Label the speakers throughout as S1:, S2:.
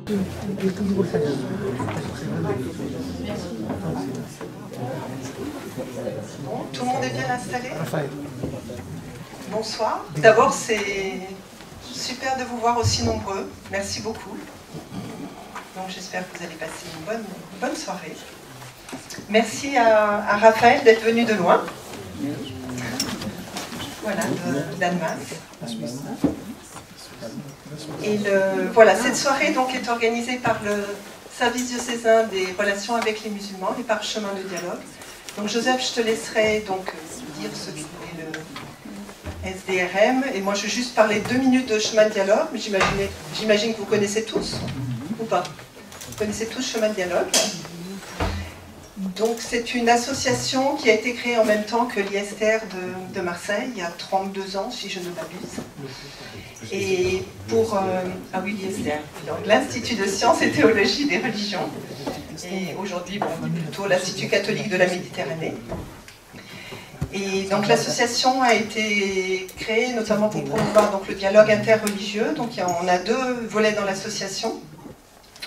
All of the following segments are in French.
S1: Bon, tout le monde est bien installé? Bonsoir. D'abord, c'est super de vous voir aussi nombreux. Merci beaucoup. Donc, j'espère que vous allez passer une bonne soirée. Merci à Raphaël d'être venu de loin. Voilà, d'Annemasse. Et voilà, cette soirée donc est organisée par le service diocésain des relations avec les musulmans, les parchemins de dialogue. Donc Joseph, je te laisserai donc dire ce qu'est le SDRM. Et moi, je vais juste parler 2 minutes de chemin de dialogue. Mais j'imagine que vous connaissez tous, ou pas? Vous connaissez tous chemin de dialogue. Donc c'est une association qui a été créée en même temps que l'ISTR de Marseille, il y a 32 ans, si je ne m'abuse. Et pour... ah oui, l'ISTR, donc l'Institut de Sciences et Théologie des Religions. Et aujourd'hui, bon, plutôt l'Institut catholique de la Méditerranée. Et donc l'association a été créée notamment pour promouvoir donc, le dialogue interreligieux. Donc on a 2 volets dans l'association,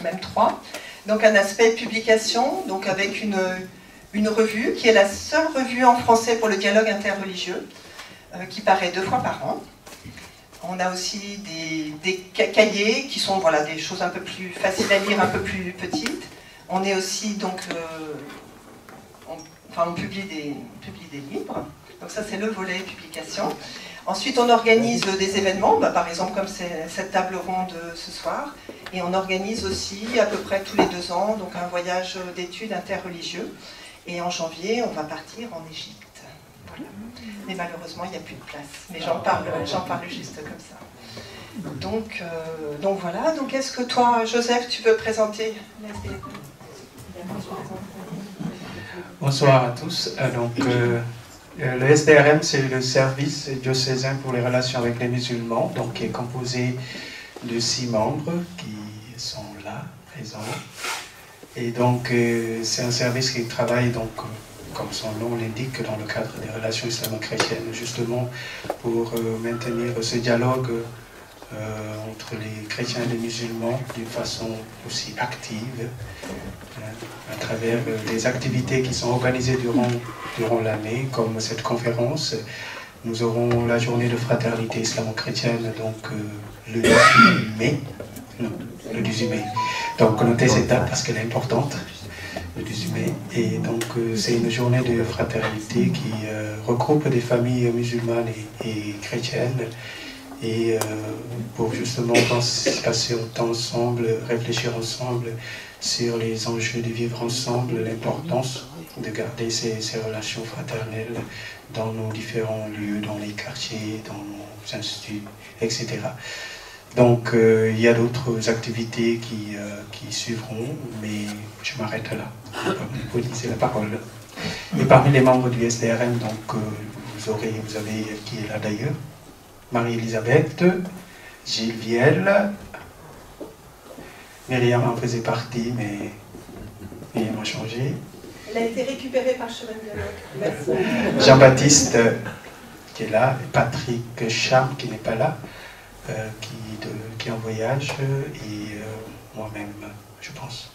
S1: même 3. Donc un aspect publication, donc avec une revue qui est la seule revue en français pour le dialogue interreligieux, qui paraît 2 fois par an. On a aussi des cahiers qui sont voilà, des choses un peu plus faciles à lire, un peu plus petites. On est aussi donc, on publie des livres. Donc ça c'est le volet publication. Ensuite, on organise des événements, par exemple comme cette table ronde ce soir, et on organise aussi à peu près tous les 2 ans donc un voyage d'études interreligieux. Et en janvier, on va partir en Égypte. Voilà. Mais malheureusement, il n'y a plus de place. Mais j'en parle juste comme ça. Donc voilà. Donc est-ce que toi, Joseph, tu veux présenter l'SDRM?
S2: Bonsoir à tous. Le SDRM, c'est le service diocésain pour les relations avec les musulmans, donc qui est composé de 6 membres qui sont là, présents. Et donc, c'est un service qui travaille, donc, comme son nom l'indique, dans le cadre des relations islamo-chrétiennes, justement pour maintenir ce dialogue entre les chrétiens et les musulmans d'une façon aussi active, à travers des activités qui sont organisées durant l'année, comme cette conférence. Nous aurons la journée de fraternité islamo-chrétienne, donc le 18 mai. Non, le 18 mai. Donc notez cette date parce qu'elle est importante, le 18 mai. Et donc c'est une journée de fraternité qui regroupe des familles musulmanes et chrétiennes. Et pour justement passer au temps ensemble, réfléchir ensemble sur les enjeux de vivre ensemble, l'importance de garder ces relations fraternelles dans nos différents lieux, dans les quartiers, dans nos instituts, etc. Donc il y a d'autres activités qui suivront, mais je m'arrête là, pour laisser la parole. Et parmi les membres du SDRM, donc, vous avez qui est là d'ailleurs, Marie-Elisabeth, Gilles Viel, Myriam en faisait partie, mais rien n'a changé.
S1: Elle a été récupérée par Chemin de Dialogue.
S2: Jean-Baptiste, qui est là, et Patrick Cham, qui n'est pas là, qui est en voyage, et moi-même, je pense.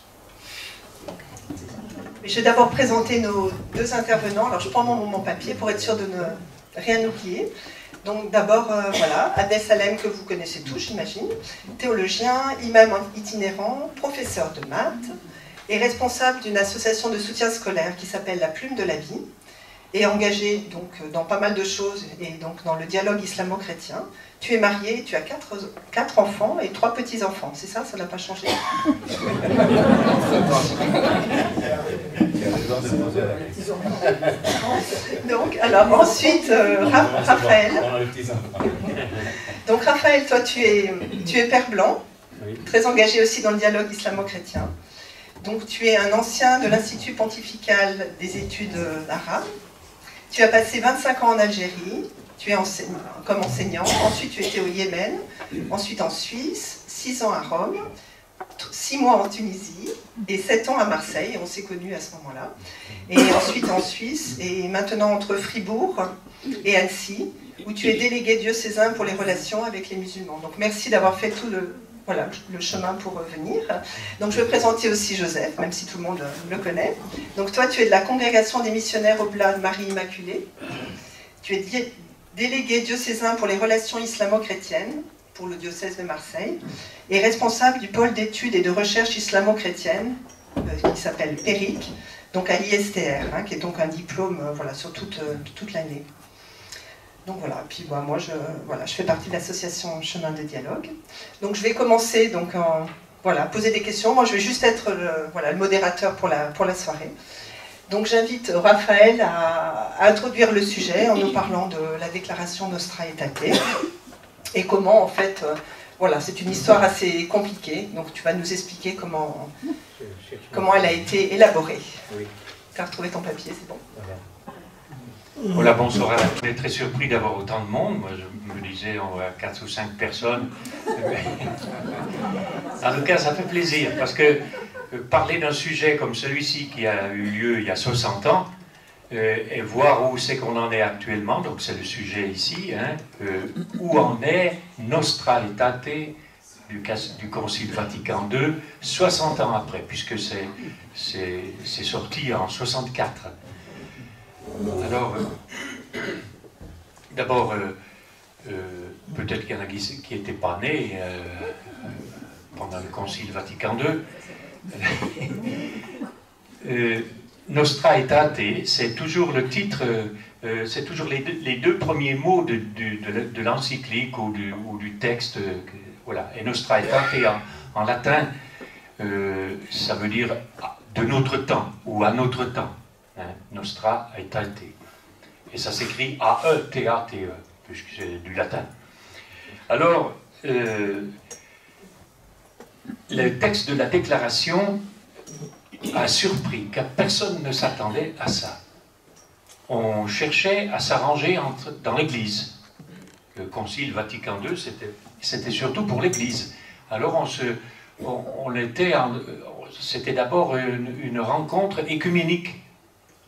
S1: Je vais d'abord présenter nos 2 intervenants. Alors je prends mon papier pour être sûr de ne rien oublier. Donc d'abord, voilà, Adès Salem, que vous connaissez tous, j'imagine, théologien, imam itinérant, professeur de maths, et responsable d'une association de soutien scolaire qui s'appelle La Plume de la Vie, et engagé donc, dans pas mal de choses, et donc dans le dialogue islamo-chrétien. Tu es marié, tu as 4 enfants et 3 petits-enfants, c'est ça? Ça n'a pas changé? Donc, alors ensuite, Raphaël. Donc Raphaël, toi tu es père blanc, très engagé aussi dans le dialogue islamo-chrétien. Donc tu es un ancien de l'Institut pontifical des études arabes. Tu as passé 25 ans en Algérie, tu es comme enseignant, ensuite tu étais au Yémen, ensuite en Suisse, 6 ans à Rome, 6 mois en Tunisie et 7 ans à Marseille, on s'est connus à ce moment-là. Et ensuite en Suisse, et maintenant entre Fribourg et Annecy, où tu es délégué diocésain pour les relations avec les musulmans. Donc merci d'avoir fait tout le... voilà, le chemin pour venir. Donc je vais présenter aussi Joseph, même si tout le monde le connaît. Donc toi, tu es de la congrégation des missionnaires Oblats de Marie Immaculée. Tu es délégué diocésain pour les relations islamo-chrétiennes pour le diocèse de Marseille et responsable du pôle d'études et de recherche islamo-chrétienne qui s'appelle PERIC, donc à l'ISTR, hein, qui est donc un diplôme voilà, sur toute l'année. Donc voilà, puis bah, moi je fais partie de l'association Chemin de Dialogue. Donc je vais commencer donc à poser des questions. Moi je vais juste être le modérateur pour la soirée. Donc j'invite Raphaël à introduire le sujet en nous parlant de la déclaration Nostra Aetate et comment en fait, c'est une histoire assez compliquée. Donc tu vas nous expliquer comment elle a été élaborée.
S3: Oui.
S1: Tu as retrouvé ton papier, c'est bon.
S3: Voilà, bonsoir. On est très surpris d'avoir autant de monde. Moi, je me disais, on va 4 ou 5 personnes. En tout cas, ça fait plaisir, parce que parler d'un sujet comme celui-ci qui a eu lieu il y a 60 ans, et voir où c'est qu'on en est actuellement, donc c'est le sujet ici, hein, où en est Nostra Aetate du Concile Vatican II, 60 ans après, puisque c'est sorti en 64. Alors, d'abord, peut-être qu'il y en a qui n'étaient pas nés pendant le Concile Vatican II. Nostra Aetate, c'est toujours le titre, c'est toujours les deux premiers mots de l'encyclique ou du texte. Voilà. Et Nostra Aetate en latin, ça veut dire de notre temps ou à notre temps. Hein, Nostra Aetate. Et ça s'écrit A-E-T-A-T-E, puisque c'est du latin. Alors, le texte de la déclaration a surpris, car personne ne s'attendait à ça. On cherchait à s'arranger dans l'Église. Le Concile Vatican II, c'était surtout pour l'Église. Alors c'était d'abord une rencontre écuménique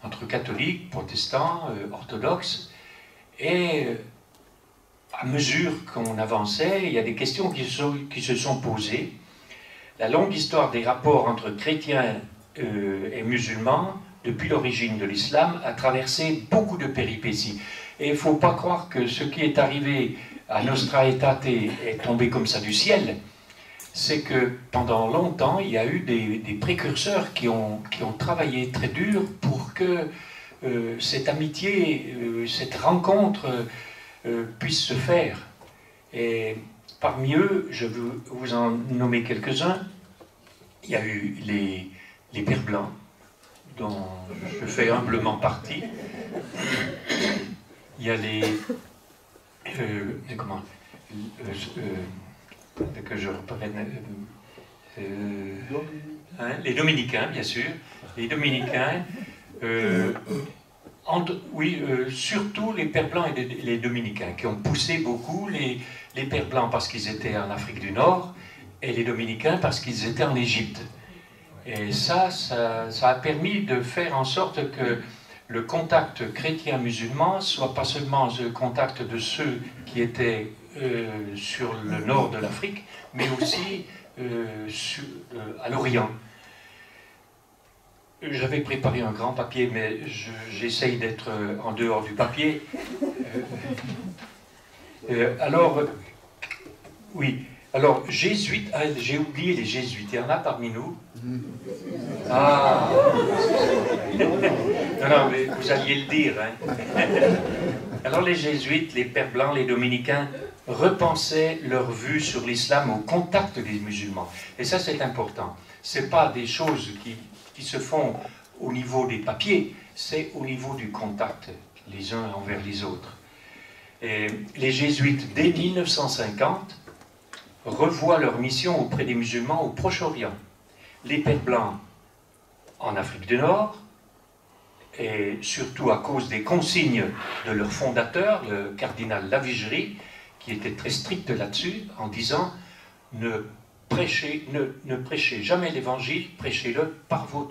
S3: entre catholiques, protestants, orthodoxes, et à mesure qu'on avançait, il y a des questions qui se sont posées. La longue histoire des rapports entre chrétiens et musulmans, depuis l'origine de l'islam, a traversé beaucoup de péripéties. Et il ne faut pas croire que ce qui est arrivé à Nostra Aetate est tombé comme ça du ciel. C'est que pendant longtemps, il y a eu des précurseurs qui ont travaillé très dur pour que cette amitié, cette rencontre puisse se faire. Et parmi eux, je veux vous en nommer quelques-uns. Il y a eu les Pères Blancs, dont je fais humblement partie. Il y a que je reprenne, les Dominicains, bien sûr. Les Dominicains, surtout les Pères Blancs et les Dominicains, qui ont poussé beaucoup les Pères Blancs parce qu'ils étaient en Afrique du Nord, et les Dominicains parce qu'ils étaient en Égypte. Et ça a permis de faire en sorte que le contact chrétien-musulman soit pas seulement le contact de ceux qui étaient sur le nord de l'Afrique, mais aussi à l'Orient. J'avais préparé un grand papier, mais j'essaye d'être en dehors du papier. Alors, jésuites, j'ai oublié les jésuites, il y en a parmi nous. Ah. Non, mais vous alliez le dire. Hein. Alors les jésuites, les Pères Blancs, les Dominicains repensaient leur vue sur l'islam au contact des musulmans. Et ça, c'est important. Ce n'est pas des choses qui se font au niveau des papiers, c'est au niveau du contact, les uns envers les autres. Et les jésuites, dès 1950, revoient leur mission auprès des musulmans au Proche-Orient. Les Pères Blancs en Afrique du Nord, et surtout à cause des consignes de leur fondateur, le cardinal Lavigerie, qui était très strict là-dessus, en disant ne prêchez jamais l'évangile, prêchez-le par vos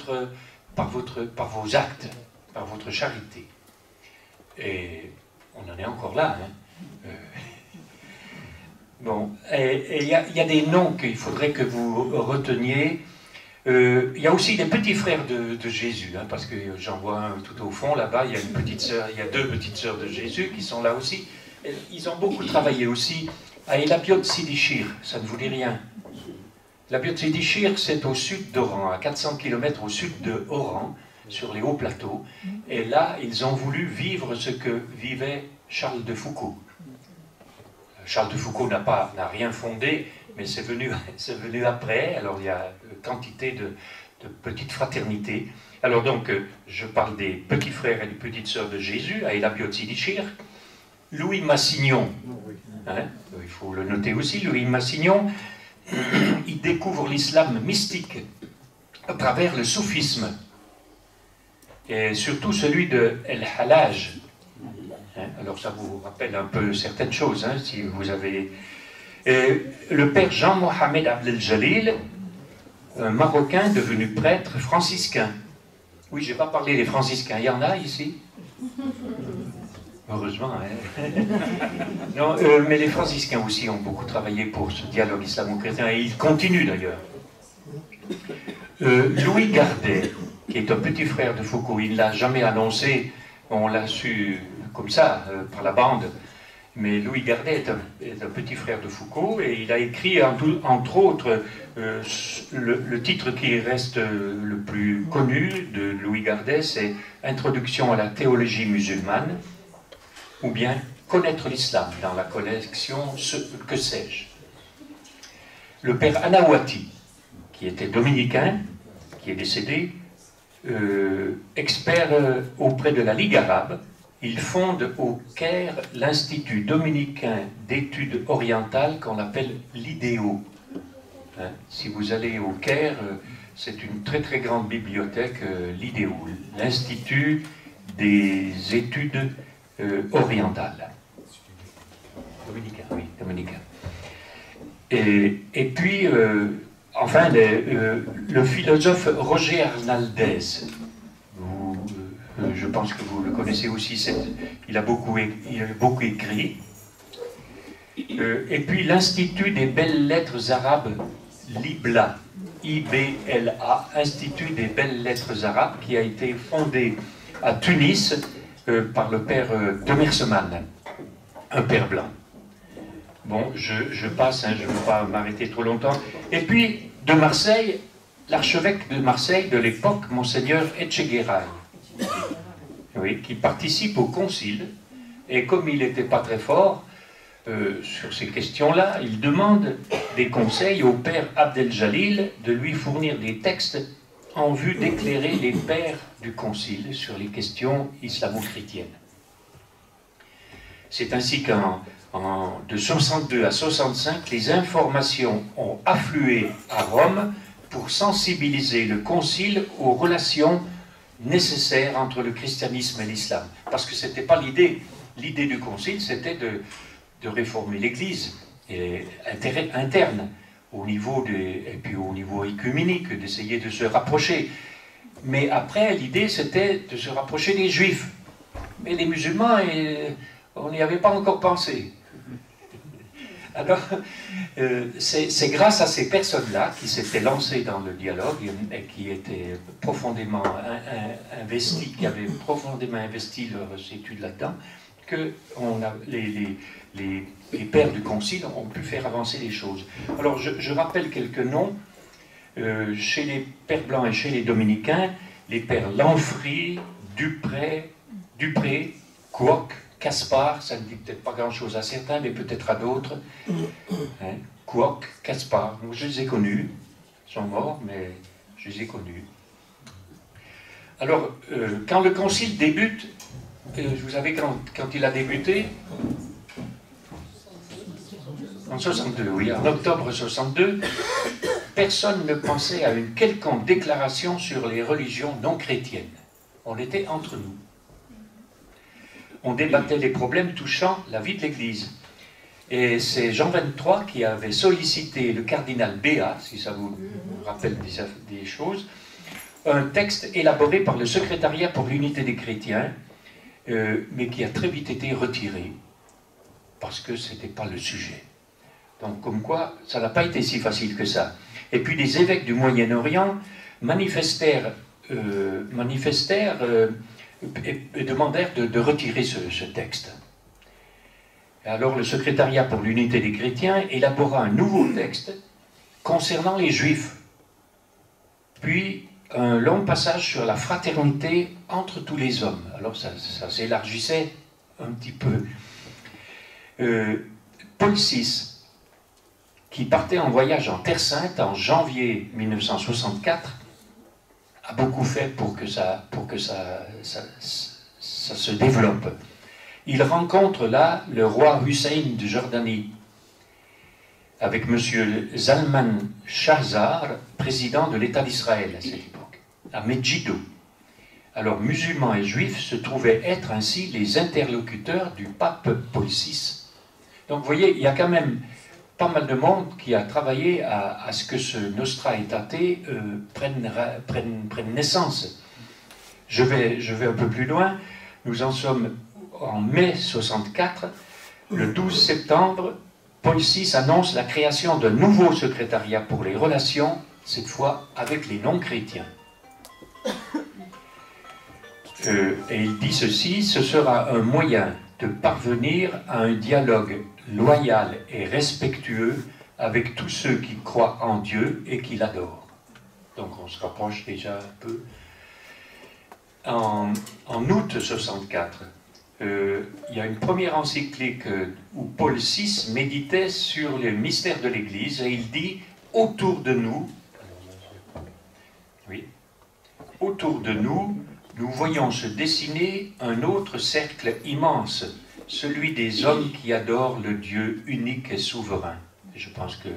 S3: actes, par votre charité. Et on en est encore là. Hein. Bon, et il y a des noms qu'il faudrait que vous reteniez. Il y a aussi des petits frères de Jésus, hein, parce que j'en vois un tout au fond là-bas, il y a une petite sœur, il y a deux petites sœurs de Jésus qui sont là aussi. Et ils ont beaucoup travaillé aussi à Elabiot Sidishir, ça ne vous dit rien. Elabiot Sidishir, c'est au sud d'Oran, à 400 km au sud de Oran, sur les hauts plateaux. Et là, ils ont voulu vivre ce que vivait Charles de Foucault. Charles de Foucault n'a rien fondé, mais c'est venu après. Alors il y a quantité de petites fraternités. Alors donc, je parle des petits frères et des petites sœurs de Jésus, à Elabiot Sidishir. Louis Massignon, hein, il faut le noter aussi, Louis Massignon, il découvre l'islam mystique à travers le soufisme, et surtout celui de El Hallaj. Hein, alors ça vous rappelle un peu certaines choses, hein, si vous avez... le père Jean-Mohamed Abdel-Jalil, un Marocain devenu prêtre franciscain. Oui, je n'ai pas parlé des franciscains, il y en a ici? Heureusement, hein. Non, mais les franciscains aussi ont beaucoup travaillé pour ce dialogue islamo-chrétien, et ils continuent d'ailleurs. Louis Gardet, qui est un petit frère de Foucault, il ne l'a jamais annoncé, on l'a su comme ça, par la bande, mais Louis Gardet est un petit frère de Foucault, et il a écrit, entre autres, le titre qui reste le plus connu de Louis Gardet, c'est « Introduction à la théologie musulmane », ou bien « Connaître l'islam » dans la collection « Que sais-je ». Le père Anawati, qui était dominicain, qui est décédé, expert auprès de la Ligue arabe, il fonde au Caire l'Institut dominicain d'études orientales qu'on appelle l'IDEO. Hein, si vous allez au Caire, c'est une très très grande bibliothèque, l'IDEO, l'Institut des études orientales. Dominicain, oui, dominicain. Et puis, enfin, le philosophe Roger Arnaldez, je pense que vous le connaissez aussi, il a beaucoup écrit. Et puis l'Institut des belles lettres arabes, l'IBLA, I-B-L-A, Institut des belles lettres arabes, qui a été fondé à Tunis par le père Demerseman, un père blanc. Bon, je passe, hein, je ne veux pas m'arrêter trop longtemps. Et puis, de Marseille, l'archevêque de Marseille de l'époque, Monseigneur Etchegaray, oui, qui participe au concile, et comme il n'était pas très fort sur ces questions-là, il demande des conseils au père Abdel-Jalil de lui fournir des textes en vue d'éclairer les pères du concile sur les questions islamo-chrétiennes. C'est ainsi de 62 à 65, les informations ont afflué à Rome pour sensibiliser le concile aux relations nécessaires entre le christianisme et l'islam. Parce que ce n'était pas l'idée. L'idée du concile, c'était de réformer l'Église interne, et puis au niveau œcuménique, d'essayer de se rapprocher. Mais après, l'idée, c'était de se rapprocher des Juifs. Mais les musulmans, on n'y avait pas encore pensé. Alors, c'est grâce à ces personnes-là qui s'étaient lancées dans le dialogue et qui étaient profondément investies, qui avaient profondément investi leurs études là-dedans, que les pères du concile ont pu faire avancer les choses. Alors, je rappelle quelques noms. Chez les pères blancs et chez les dominicains, les pères Lanfry, Dupré, Couoc, Caspar, ça ne dit peut-être pas grand-chose à certains, mais peut-être à d'autres. Hein, Couoc, Caspar, moi je les ai connus, ils sont morts, mais je les ai connus. Alors, quand le concile débute, vous savez quand il a débuté? En 62, oui, en octobre 62, personne ne pensait à une quelconque déclaration sur les religions non chrétiennes. On était entre nous. On débattait les problèmes touchant la vie de l'Église. Et c'est Jean XXIII qui avait sollicité le cardinal Béat, si ça vous rappelle des choses, un texte élaboré par le secrétariat pour l'unité des chrétiens, mais qui a très vite été retiré, parce que ce n'était pas le sujet. Donc comme quoi, ça n'a pas été si facile que ça. Et puis les évêques du Moyen-Orient manifestèrent et demandèrent de retirer ce texte. Alors le secrétariat pour l'unité des chrétiens élabora un nouveau texte concernant les juifs, puis un long passage sur la fraternité entre tous les hommes. Alors ça s'élargissait un petit peu. Paul VI, qui partait en voyage en Terre Sainte en janvier 1964, a beaucoup fait pour que ça se développe. Il rencontre là le roi Hussein de Jordanie, avec M. Zalman Shahzar, président de l'État d'Israël à cette époque, à Megiddo. Alors, musulmans et juifs se trouvaient être ainsi les interlocuteurs du pape Paul VI. Donc, vous voyez, il y a quand même pas mal de monde qui a travaillé à ce que ce Nostra Aetate prenne naissance. Je vais un peu plus loin. Nous en sommes en mai 64. Le 12 septembre, Paul VI annonce la création d'un nouveau secrétariat pour les relations, cette fois avec les non-chrétiens. Et il dit ceci: ce sera un moyen de parvenir à un dialogue loyal et respectueux avec tous ceux qui croient en Dieu et qui l'adorent. Donc on se rapproche déjà un peu. En août 64, il y a une première encyclique où Paul VI méditait sur les mystères de l'Église et il dit « Autour de nous, nous voyons se dessiner un autre cercle immense, celui des hommes qui adorent le Dieu unique et souverain. » Je pense que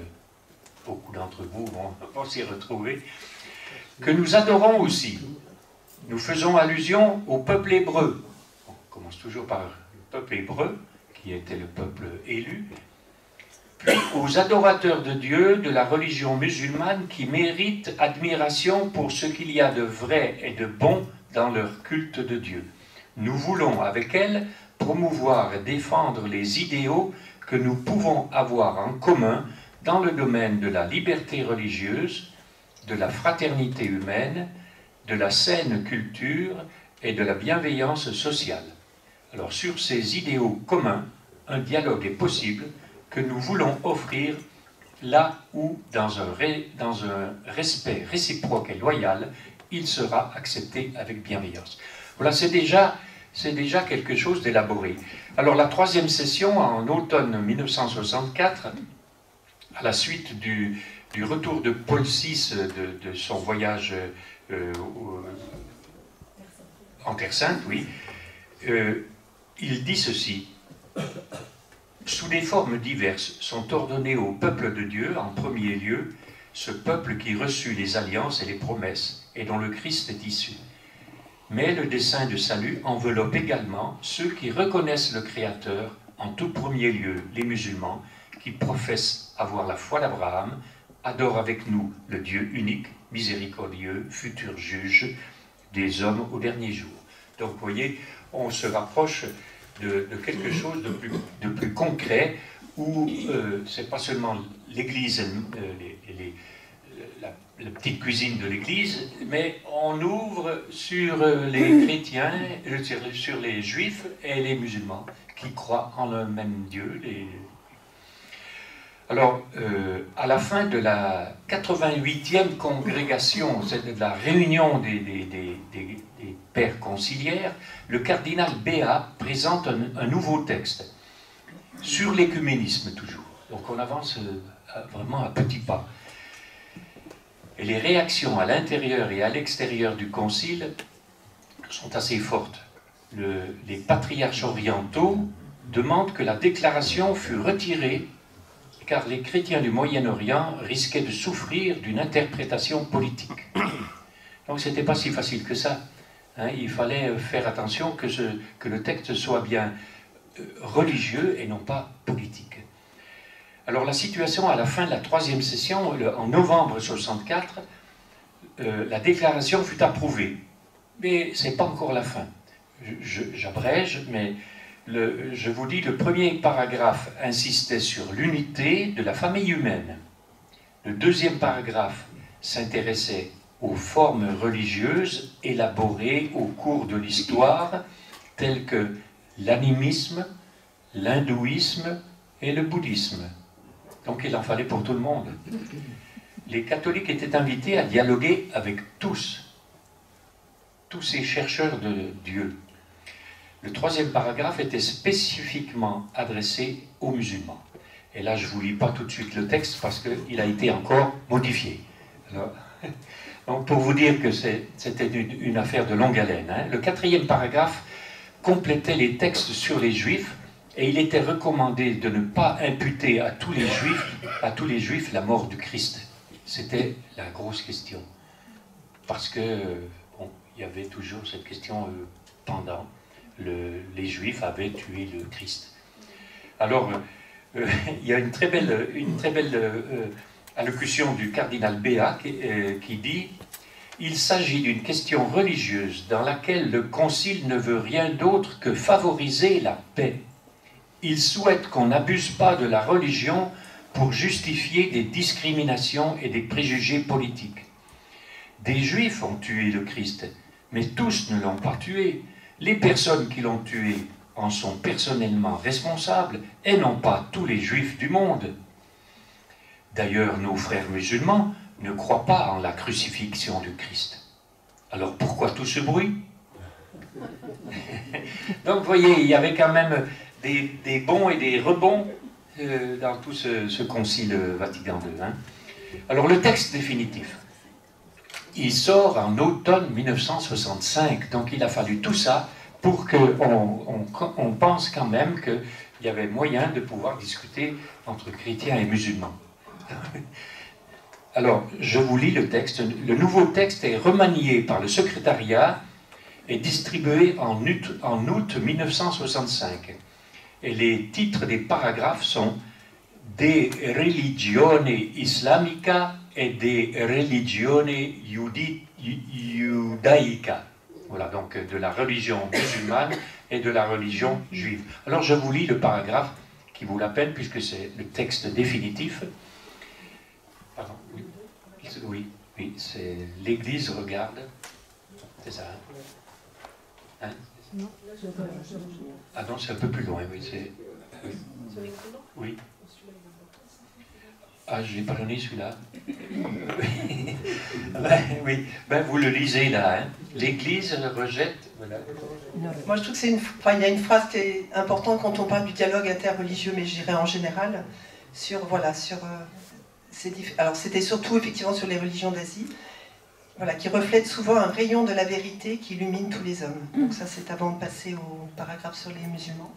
S3: beaucoup d'entre vous vont s'y retrouver. « Que nous adorons aussi. Nous faisons allusion au peuple hébreu. » On commence toujours par le peuple hébreu, qui était le peuple élu. Puis aux adorateurs de Dieu de la religion musulmane qui méritent admiration pour ce qu'il y a de vrai et de bon dans leur culte de Dieu. Nous voulons, avec elle, promouvoir et défendre les idéaux que nous pouvons avoir en commun dans le domaine de la liberté religieuse, de la fraternité humaine, de la saine culture et de la bienveillance sociale. Alors sur ces idéaux communs, un dialogue est possible que nous voulons offrir là où, dans un respect réciproque et loyal, il sera accepté avec bienveillance. Voilà, c'est déjà quelque chose d'élaboré. Alors la troisième session, en automne 1964, à la suite du retour de Paul VI de son voyage en Terre Sainte, oui, il dit ceci: sous des formes diverses sont ordonnés au peuple de Dieu, en premier lieu, ce peuple qui reçut les alliances et les promesses, et dont le Christ est issu. Mais le dessein de salut enveloppe également ceux qui reconnaissent le Créateur, en tout premier lieu les musulmans, qui professent avoir la foi d'Abraham, adorent avec nous le Dieu unique, miséricordieux, futur juge des hommes au dernier jour. Donc vous voyez, on se rapproche de quelque chose de plus concret, où c'est pas seulement l'Église, la petite cuisine de l'Église, mais on ouvre sur les chrétiens, sur les juifs et les musulmans qui croient en le même Dieu. Alors, à la fin de la 88e congrégation, c'est de la réunion des pères conciliaires, le cardinal Béat présente un nouveau texte sur l'écuménisme toujours. Donc on avance vraiment à petits pas. Et les réactions à l'intérieur et à l'extérieur du concile sont assez fortes. Les patriarches orientaux demandent que la déclaration fût retirée car les chrétiens du Moyen-Orient risquaient de souffrir d'une interprétation politique. Donc ce n'était pas si facile que ça. Hein, il fallait faire attention que le texte soit bien religieux et non pas politique. Alors la situation à la fin de la troisième session, en novembre 64, la déclaration fut approuvée. Mais ce n'est pas encore la fin. J'abrège, mais je vous dis, le premier paragraphe insistait sur l'unité de la famille humaine. Le deuxième paragraphe s'intéressait aux formes religieuses élaborées au cours de l'histoire, telles que l'animisme, l'hindouisme et le bouddhisme. Donc il en fallait pour tout le monde. Les catholiques étaient invités à dialoguer avec tous ces chercheurs de Dieu. Le troisième paragraphe était spécifiquement adressé aux musulmans. Et là, je ne vous lis pas tout de suite le texte parce qu'il a été encore modifié. Alors, donc pour vous dire que c'était une affaire de longue haleine, hein. Le quatrième paragraphe complétait les textes sur les Juifs et il était recommandé de ne pas imputer à tous les Juifs la mort du Christ. C'était la grosse question. Parce que bon, il y avait toujours cette question pendant. Les Juifs avaient tué le Christ. Alors, il y a une très belle allocution du cardinal Béat qui dit « Il s'agit d'une question religieuse dans laquelle le Concile ne veut rien d'autre que favoriser la paix. Il souhaite qu'on n'abuse pas de la religion pour justifier des discriminations et des préjugés politiques. Des Juifs ont tué le Christ, mais tous ne l'ont pas tué. Les personnes qui l'ont tué en sont personnellement responsables et non pas tous les Juifs du monde. D'ailleurs, nos frères musulmans ne croient pas en la crucifixion du Christ. Alors pourquoi tout ce bruit? Donc vous voyez, il y avait quand même des bons et des rebonds dans tout ce concile Vatican II. Hein. Alors le texte définitif, il sort en automne 1965, donc il a fallu tout ça pour qu'on pense quand même qu'il y avait moyen de pouvoir discuter entre chrétiens et musulmans. Alors, je vous lis le texte. Le nouveau texte est remanié par le secrétariat et distribué en août 1965. Et les titres des paragraphes sont « De religione islamica » et de religione judaïca. Voilà, donc de la religion musulmane et de la religion juive. Alors je vous lis le paragraphe qui vaut la peine puisque c'est le texte définitif. Pardon, oui, c'est l'Église regarde. C'est ça, hein? Non. Ah non, c'est un peu plus loin, oui. Oui. Ah, je n'ai pas donné celui-là. Oui, ben, vous le lisez là. Hein. L'Église rejette. Voilà.
S1: Moi, je trouve qu'il y a une phrase qui est importante quand on parle du dialogue interreligieux, mais je dirais en général, alors c'était surtout effectivement sur les religions d'Asie, voilà, qui reflètent souvent un rayon de la vérité qui illumine tous les hommes. Donc ça, c'est avant de passer au paragraphe sur les musulmans.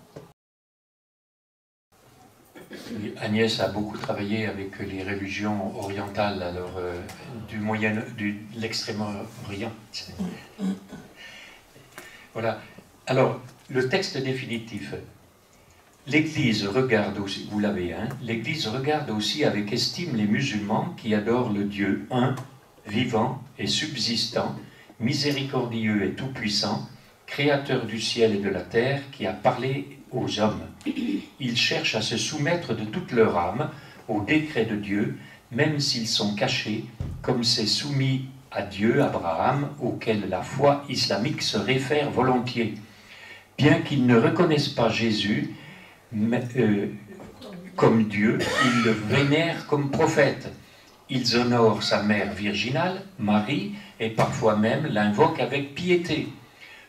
S3: Agnès a beaucoup travaillé avec les religions orientales, alors de l'Extrême-Orient. Voilà. Alors, le texte définitif. L'Église regarde aussi, vous l'avez, hein, l'Église regarde aussi avec estime les musulmans qui adorent le Dieu un, vivant et subsistant, miséricordieux et tout-puissant, créateur du ciel et de la terre, qui a parlé aux hommes. Ils cherchent à se soumettre de toute leur âme au décret de Dieu, même s'ils sont cachés, comme c'est soumis à Dieu Abraham, auquel la foi islamique se réfère volontiers. Bien qu'ils ne reconnaissent pas Jésus comme Dieu, ils le vénèrent comme prophète. Ils honorent sa mère virginale, Marie, et parfois même l'invoquent avec piété.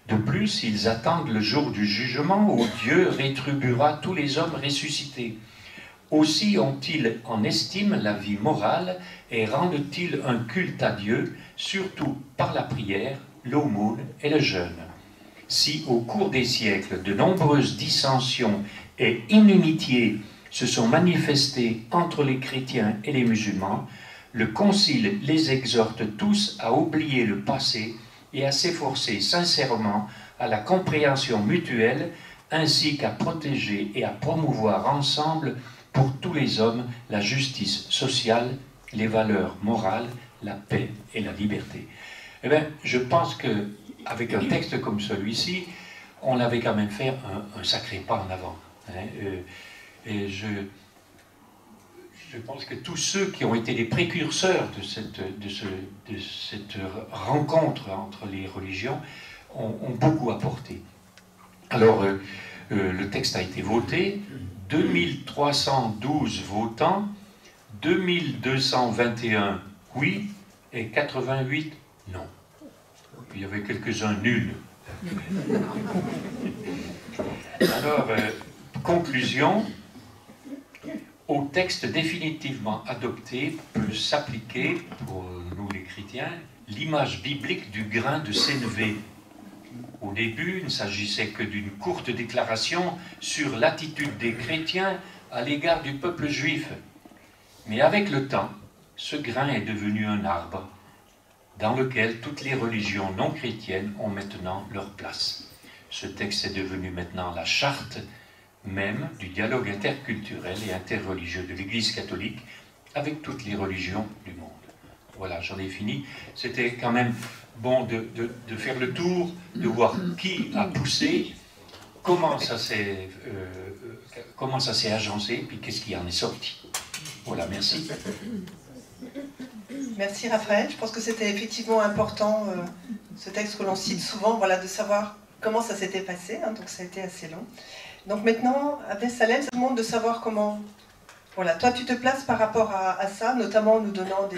S3: De plus, ils attendent le jour du jugement où Dieu rétribuera tous les hommes ressuscités. Aussi ont-ils en estime la vie morale et rendent-ils un culte à Dieu, surtout par la prière, l'aumône et le jeûne. Si au cours des siècles de nombreuses dissensions et inimitiés se sont manifestées entre les chrétiens et les musulmans, le Concile les exhorte tous à oublier le passé et à s'efforcer sincèrement à la compréhension mutuelle, ainsi qu'à protéger et à promouvoir ensemble pour tous les hommes la justice sociale, les valeurs morales, la paix et la liberté. Eh bien, je pense qu'avec un texte comme celui-ci, on avait quand même fait un sacré pas en avant. Hein, et je pense que tous ceux qui ont été les précurseurs de cette rencontre entre les religions ont beaucoup apporté. Alors, le texte a été voté, 2312 votants, 2221 oui et 88 non. Il y avait quelques-uns nuls. Alors, conclusion, au texte définitivement adopté peut s'appliquer, pour nous les chrétiens, l'image biblique du grain de sénévé. Au début, il ne s'agissait que d'une courte déclaration sur l'attitude des chrétiens à l'égard du peuple juif. Mais avec le temps, ce grain est devenu un arbre dans lequel toutes les religions non chrétiennes ont maintenant leur place. Ce texte est devenu maintenant la charte même du dialogue interculturel et interreligieux de l'Église catholique avec toutes les religions du monde. Voilà, j'en ai fini. C'était quand même bon de faire le tour, de voir qui a poussé, comment ça s'est agencé, puis qu'est-ce qui en est sorti. Voilà, merci.
S1: Merci Raphaël. Je pense que c'était effectivement important, ce texte que l'on cite souvent, voilà, de savoir comment ça s'était passé, hein, donc ça a été assez long. Donc maintenant, Abdessalem, ça demande de savoir comment, voilà, toi tu te places par rapport à ça, notamment en nous donnant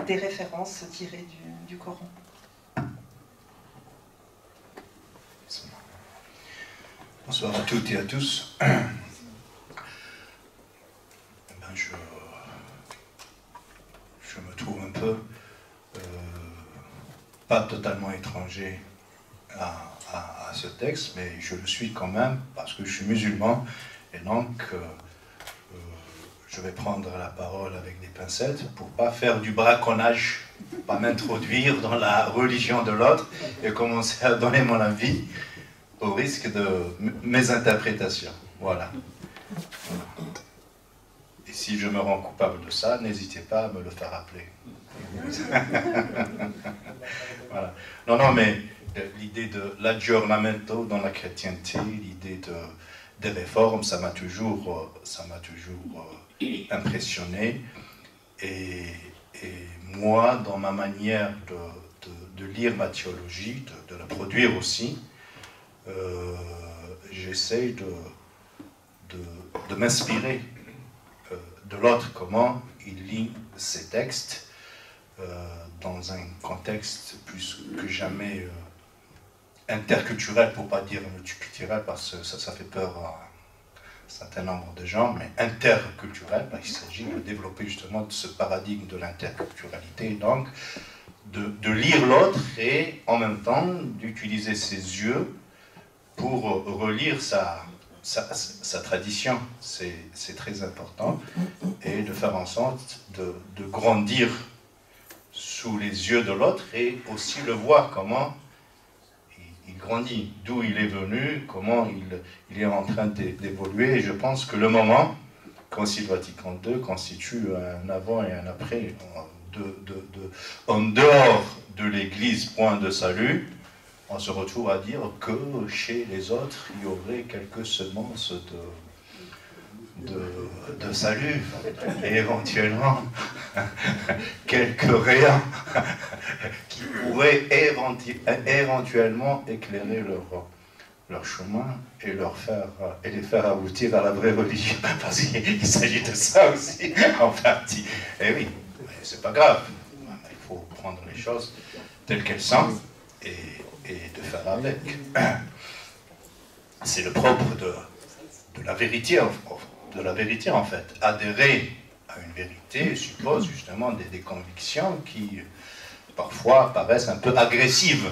S1: des références tirées du Coran.
S4: Bonsoir à toutes et à tous. Je me trouve un peu pas totalement étranger à ce texte, mais je le suis quand même parce que je suis musulman et donc je vais prendre la parole avec des pincettes pour pas faire du braconnage, pas m'introduire dans la religion de l'autre et commencer à donner mon avis au risque de mes interprétations. Voilà. Et si je me rends coupable de ça, n'hésitez pas à me le faire rappeler. Voilà. Non, mais l'idée de l'aggiornamento dans la chrétienté, l'idée des réformes, ça m'a toujours impressionné. Et moi, dans ma manière de lire ma théologie, de la produire aussi, j'essaye de m'inspirer de l'autre, comment il lit ces textes dans un contexte plus que jamais interculturel, pour ne pas dire multiculturel, parce que ça fait peur à un certain nombre de gens, mais interculturel, il s'agit de développer justement ce paradigme de l'interculturalité, donc de lire l'autre et en même temps d'utiliser ses yeux pour relire sa tradition. C'est très important, et de faire en sorte de grandir sous les yeux de l'autre et aussi le voir comment il grandit, d'où il est venu, comment il est en train d'évoluer. Et je pense que le moment, Concile Vatican II, constitue un avant et un après, en dehors de l'Église, point de salut. On se retrouve à dire que chez les autres, il y aurait quelques semences de salut, et éventuellement quelques rayons qui pourraient éventuellement éclairer leur chemin et les faire aboutir à la vraie religion, parce qu'il s'agit de ça aussi, en partie. Et oui, c'est pas grave, il faut prendre les choses telles qu'elles sont et de faire avec. C'est le propre de la vérité, en fait. Adhérer à une vérité suppose justement des convictions qui parfois paraissent un peu agressives.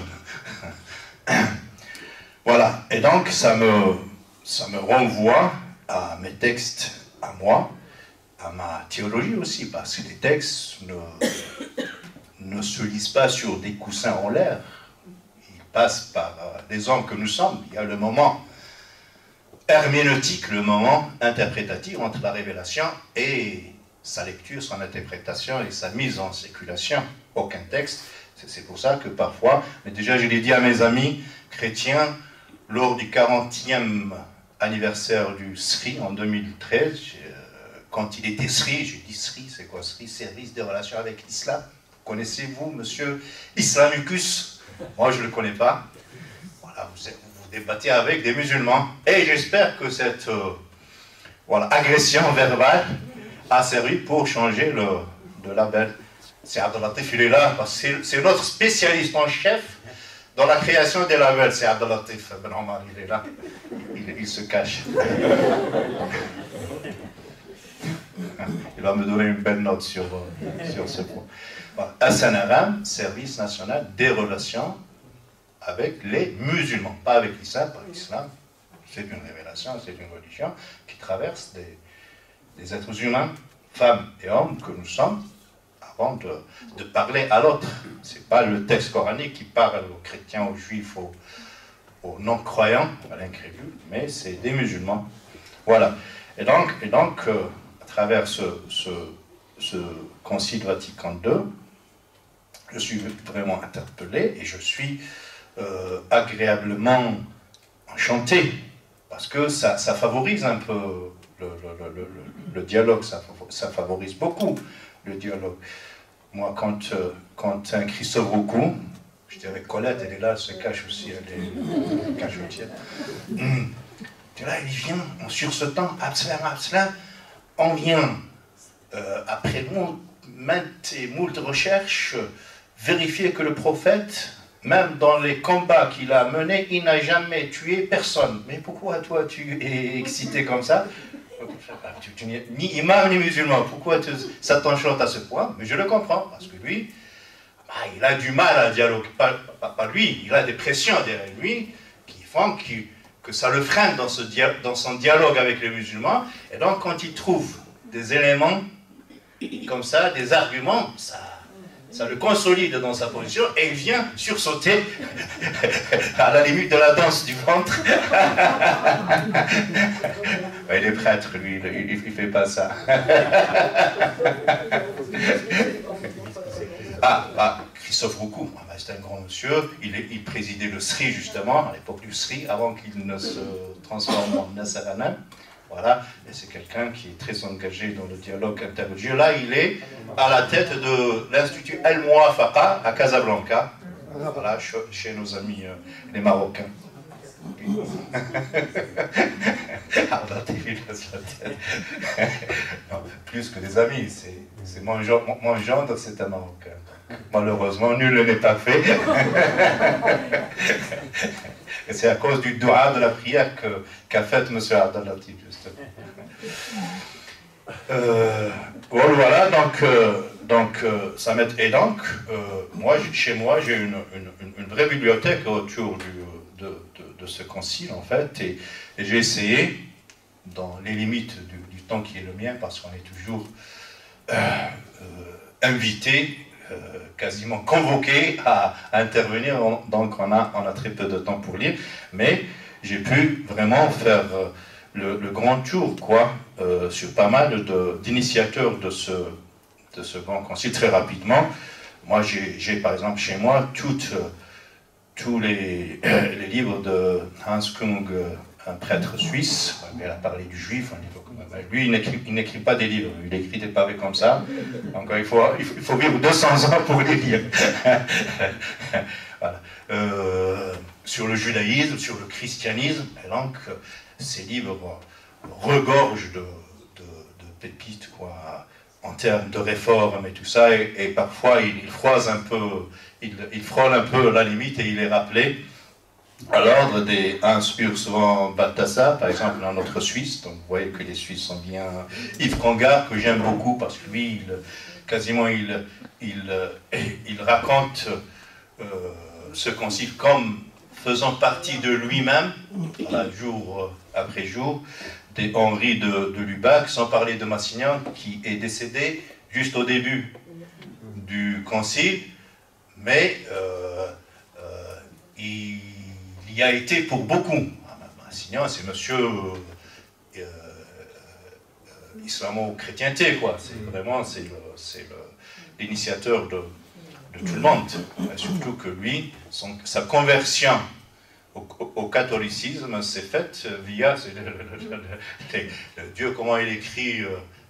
S4: Voilà, et donc ça me renvoie à mes textes, à moi, à ma théologie aussi, parce que les textes ne se lisent pas sur des coussins en l'air. Passe par les hommes que nous sommes. Il y a le moment herméneutique, le moment interprétatif entre la révélation et sa lecture, son interprétation et sa mise en circulation. Aucun texte. C'est pour ça que parfois, mais déjà je l'ai dit à mes amis chrétiens, lors du 40e anniversaire du SRI en 2013, quand il était SRI, j'ai dit SRI, c'est quoi SRI? Service des relations avec l'islam. Connaissez-vous monsieur Islamicus? Moi je ne le connais pas. Voilà, vous débattez avec des musulmans. Et j'espère que cette voilà, agression verbale a servi pour changer le label. C'est Abdelatif, il est là, parce que c'est notre spécialiste en chef dans la création des labels. C'est Abdelatif Ben Omar, il est là. Il se cache. Il va me donner une belle note sur ce point. Voilà. SNRM, Service National des Relations avec les musulmans, pas avec l'islam, pas l'islam. C'est une révélation, c'est une religion qui traverse des êtres humains, femmes et hommes que nous sommes, avant de parler à l'autre. Ce n'est pas le texte coranique qui parle aux chrétiens, aux juifs, aux non-croyants, à l'incrédule, mais c'est des musulmans. Voilà. Et donc à travers ce Concile Vatican II, je suis vraiment interpellé et je suis agréablement enchanté, parce que ça favorise un peu le dialogue, ça favorise beaucoup le dialogue. Moi, quand un Christophe Roucou, j'étais avec Colette, elle est là, elle se cache aussi, elle est cachotière. Là, il vient, sur ce temps, Abslam, on vient, après maintes et moult recherches, vérifier que le prophète, même dans les combats qu'il a menés, il n'a jamais tué personne. Mais pourquoi toi tu es excité comme ça? Tu n'es ni imam ni musulman. Pourquoi ça t'enchante à ce point? Mais je le comprends, parce que lui, il a du mal à dialoguer. Pas lui, il a des pressions derrière lui qui font que ça le freine dans son dialogue avec les musulmans. Et donc quand il trouve des éléments comme ça, des arguments, ça le consolide dans sa position et il vient sursauter à la limite de la danse du ventre. Il est prêtre, lui, il ne fait pas ça. Christophe Roucou, c'est un grand monsieur, il présidait le SRI justement, à l'époque du SRI, avant qu'il ne se transforme en Nassaranam. Voilà, et c'est quelqu'un qui est très engagé dans le dialogue interreligieux. Là, il est à la tête de l'Institut El Mouafaqa à Casablanca, voilà, chez nos amis les Marocains. Non, plus que des amis, c'est mon gendre, c'est un Marocain. Malheureusement, nul n'est pas fait. Et c'est à cause du dua de la prière qu'a fait M. Abdelatif, justement. Voilà, donc ça m'aide. Et donc, chez moi, j'ai une vraie bibliothèque autour de ce concile, en fait, et j'ai essayé, dans les limites du temps qui est le mien, parce qu'on est toujours invité, quasiment convoqué à intervenir, donc on a très peu de temps pour lire, mais j'ai pu vraiment faire le grand tour, sur pas mal d'initiateurs de ce grand concile très rapidement. Moi, j'ai par exemple chez moi tous les livres de Hans Kung, un prêtre suisse. Il a parlé du juif. Lui, il n'écrit pas des livres, il écrit des pavés comme ça. Donc il faut vivre 200 ans pour les lire. Voilà. Sur le judaïsme, sur le christianisme, et donc ces livres regorgent de pépites, en termes de réforme et tout ça, et parfois il froisse un peu, il frôle un peu la limite et il est rappelé à l'ordre des Hans-Urs Balthasar, par exemple, un autre Suisse. Donc vous voyez que les Suisses sont bien. Yves Congar, que j'aime beaucoup, parce que lui, il raconte ce concile comme faisant partie de lui-même, jour après jour, des Henri de Lubac, sans parler de Massignan, qui est décédé juste au début du concile, mais il y a été pour beaucoup. Massignan, c'est monsieur islamo-chrétienté, c'est vraiment l'initiateur de tout le monde. Et surtout que lui, sa conversion au catholicisme, c'est fait via Dieu, comment il écrit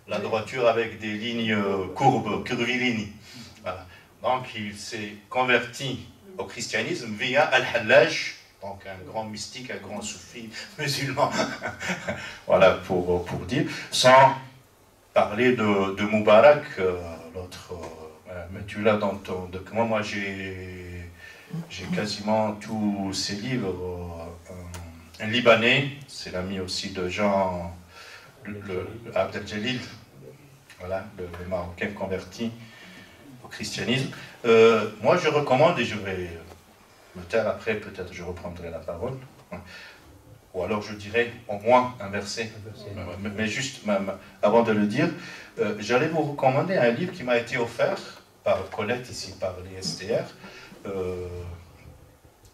S4: la droiture avec des lignes courbes, curvilignes. Voilà. Donc il s'est converti au christianisme via Al-Hallaj, donc un grand mystique, un grand soufi musulman. Voilà, pour dire, sans parler de Moubarak, l'autre. Mais tu l'as dans ton document. Moi, j'ai quasiment tous ces livres. Un Libanais, c'est l'ami aussi de Jean Abdel Jalil, voilà, le Marocain converti au christianisme. Moi, je recommande, et je vais me taire après, peut-être je reprendrai la parole, ou alors je dirais au moins un verset. Mais juste, avant de le dire, j'allais vous recommander un livre qui m'a été offert par Colette, ici par l'ISTR,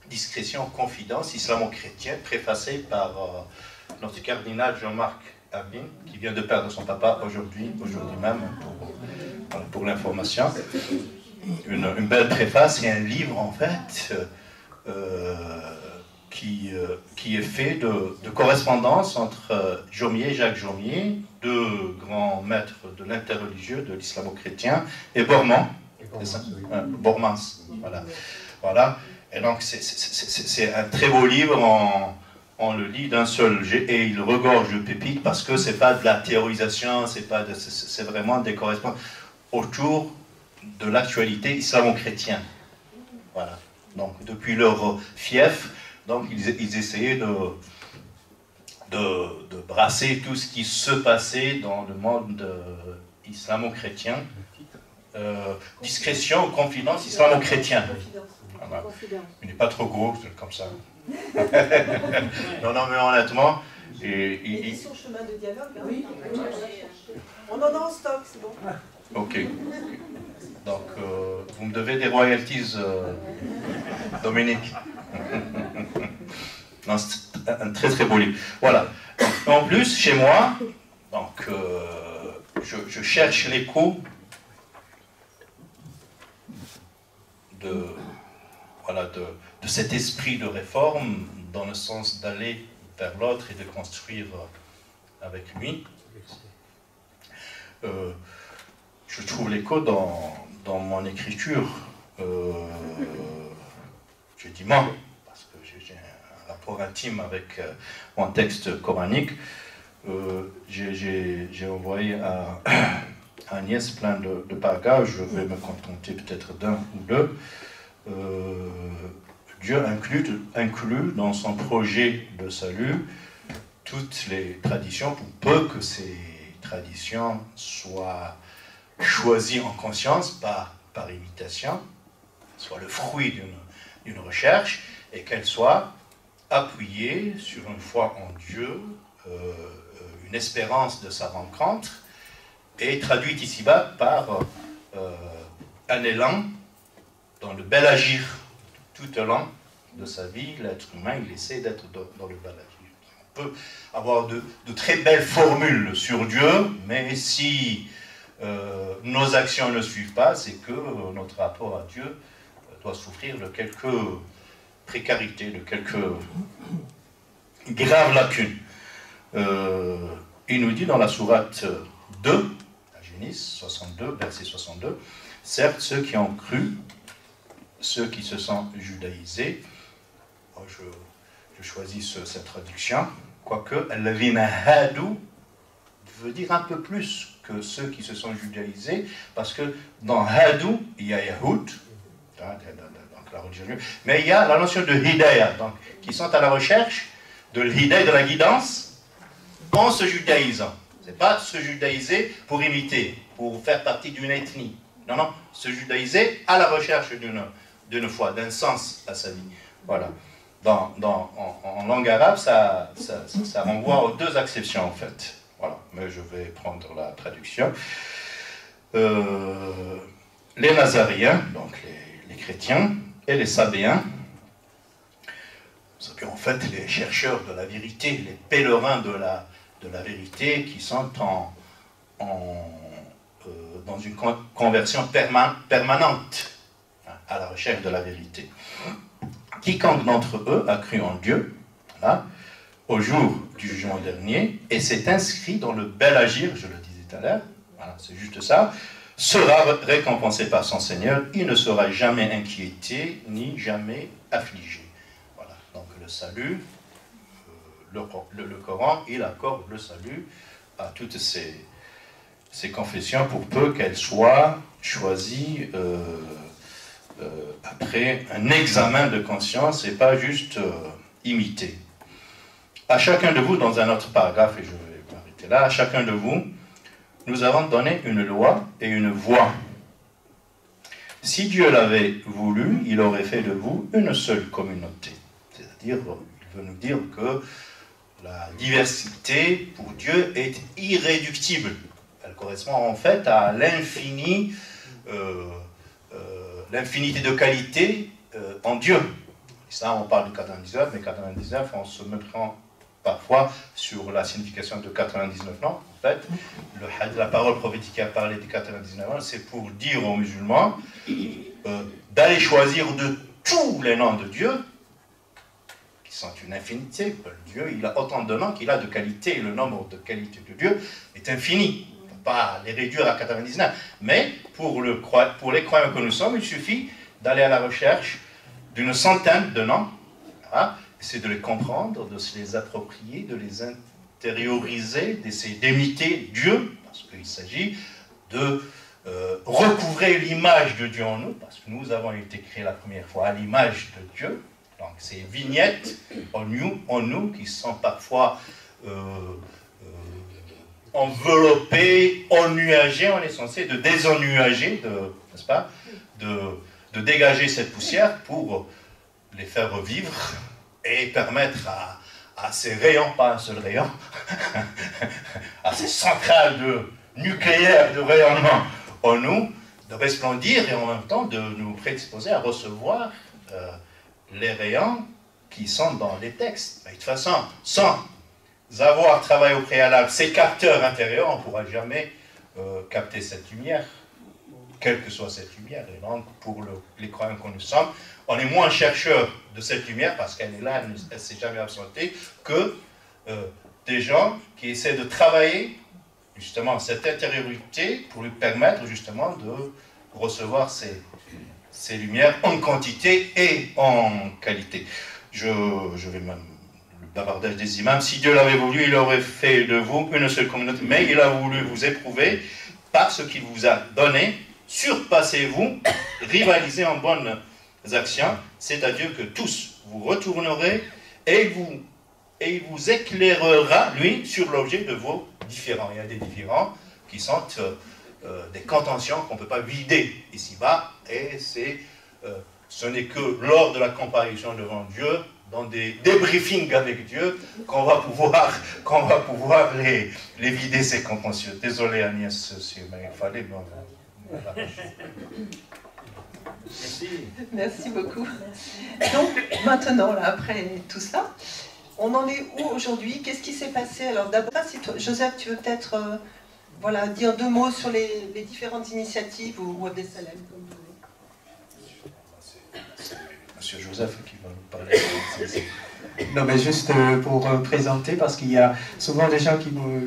S4: Discrétion, confidence islamo-chrétienne, préfacé par notre cardinal Jean-Marc Abin, qui vient de perdre son papa aujourd'hui même, pour l'information. Une belle préface et un livre, en fait, qui est fait de correspondance entre Jaumier, Jacques Jaumier, deux grands maîtres de l'interreligieux, de l'islamo-chrétien, et Bormans. Bormans, voilà. Et donc c'est un très beau livre, on le lit d'un seul jet et il regorge de pépites parce que c'est pas de la théorisation, c'est vraiment des correspondances autour de l'actualité islamo-chrétienne. Voilà. Donc depuis leur fief, donc ils essayaient de brasser tout ce qui se passait dans le monde islamo-chrétien. Discrétion, confidence islamo-chrétienne. Voilà. Il n'est pas trop gros, c'est comme ça. non, mais honnêtement...
S5: Édition Chemin de Dialogue, hein. Oui. On en a en stock, c'est bon.
S4: Ok. Donc, vous me devez des royalties, Dominique. Non, c'est un très très beau livre. Voilà. En plus, chez moi, donc, je cherche l'écho de cet esprit de réforme dans le sens d'aller vers l'autre et de construire avec lui. Je trouve l'écho dans mon écriture. Je dis moi, parce que j'ai un rapport intime avec mon texte coranique. J'ai envoyé à Agnès plein de paragraphes, je vais me contenter peut-être d'un ou deux. Dieu inclut dans son projet de salut toutes les traditions, pour peu que ces traditions soient choisies en conscience par imitation, soient le fruit d'une recherche, et qu'elles soient appuyées sur une foi en Dieu, une espérance de sa rencontre, et traduite ici-bas par un élan dans le bel agir. Tout au long de sa vie, l'être humain, il essaie d'être dans le bel agir. On peut avoir de très belles formules sur Dieu, mais si nos actions ne suivent pas, c'est que notre rapport à Dieu doit souffrir de quelques précarités, de quelques graves lacunes. Il nous dit dans la sourate 2, à Génesis 62, verset 62, « Certes, ceux qui ont cru, ceux qui se sont judaïsés », je choisis cette traduction, quoique « Al-lavina hadou » veut dire un peu plus que ceux qui se sont judaïsés, parce que dans hadou, il y a Yahoud, donc la religion, mais il y a la notion de hidayah, donc qui sont à la recherche de l'hidayah, de la guidance, en se judaïsant. Ce n'est pas se judaïser pour imiter, pour faire partie d'une ethnie. Non, se judaïser à la recherche d'une foi, d'un sens à sa vie. Voilà. En langue arabe, ça renvoie aux deux acceptions, en fait. Voilà, mais je vais prendre la traduction. Les Nazaréens, donc les chrétiens, et les Sabéens, c'est en fait les chercheurs de la vérité, les pèlerins de la vérité qui sont dans une conversion permanente à la recherche de la vérité. quiconque d'entre eux a cru en Dieu, voilà, au jour du jugement dernier, et s'est inscrit dans le bel agir, je le disais tout à l'heure, voilà, c'est juste ça, sera récompensé par son Seigneur, il ne sera jamais inquiété, ni jamais affligé. Voilà, donc le salut, le Coran, il accorde le salut à toutes ces confessions, pour peu qu'elles soient choisies après un examen de conscience et pas juste imitées. À chacun de vous, dans un autre paragraphe, et je vais m'arrêter là, à chacun de vous, nous avons donné une loi et une voie. Si Dieu l'avait voulu, il aurait fait de vous une seule communauté. C'est-à-dire, il veut nous dire que la diversité, pour Dieu, est irréductible. Elle correspond en fait à l'infini, l'infinité de qualité en Dieu. Et ça, on parle de 99, mais 99, on se mettra parfois sur la signification de 99 noms. En fait, la parole prophétique qui a parlé de 99 noms, c'est pour dire aux musulmans d'aller choisir de tous les noms de Dieu, qui sont une infinité. Dieu, il a autant de noms qu'il a de qualités, et le nombre de qualités de Dieu est infini. On ne peut pas les réduire à 99. Mais pour les croyants que nous sommes, il suffit d'aller à la recherche d'une centaine de noms, voilà, c'est de les comprendre, de se les approprier, de les intérioriser, d'essayer d'imiter Dieu, parce qu'il s'agit de recouvrer l'image de Dieu en nous, parce que nous avons été créés la première fois à l'image de Dieu. Donc ces vignettes en nous qui sont parfois enveloppées, ennuagées, on est censé de désennuager, n'est-ce pas, de dégager cette poussière pour les faire revivre et permettre à ces rayons, pas un seul rayon, à ces centrales nucléaires de rayonnement en nous, de resplendir et en même temps de nous prédisposer à recevoir les rayons qui sont dans les textes. Mais de toute façon, sans avoir travaillé au préalable ces capteurs intérieurs, on ne pourra jamais capter cette lumière, quelle que soit cette lumière. Et donc, pour les croyants que nous sommes, on est moins chercheurs de cette lumière, parce qu'elle est là, elle ne s'est jamais absentée, que des gens qui essaient de travailler justement cette intériorité pour lui permettre justement de recevoir ces lumières en quantité et en qualité. Je vais même le bavardage des imams. Si Dieu l'avait voulu, il aurait fait de vous une seule communauté, mais il a voulu vous éprouver par ce qu'il vous a donné. Surpassez-vous, rivalisez en bonnes actions, c'est-à-dire que tous vous retournerez et il vous éclairera, lui, sur l'objet de vos différends. Il y a des différends qui sont des contentions qu'on ne peut pas vider ici-bas, et ce n'est que lors de la comparaison devant Dieu, dans des débriefings avec Dieu, qu'on va pouvoir les vider, ces contentions. Désolé Agnès, mais il fallait... Bon, voilà.
S1: Merci beaucoup. Donc, maintenant, là, après tout ça, on en est où aujourd'hui? Qu'est-ce qui s'est passé? Alors d'abord, si toi, Joseph, tu veux peut-être voilà, dire deux mots sur les différentes initiatives, ou Abdesalem, comme vous voulez.
S4: C'est Monsieur Joseph qui va nous parler.
S2: Non, mais juste pour présenter, parce qu'il y a souvent des gens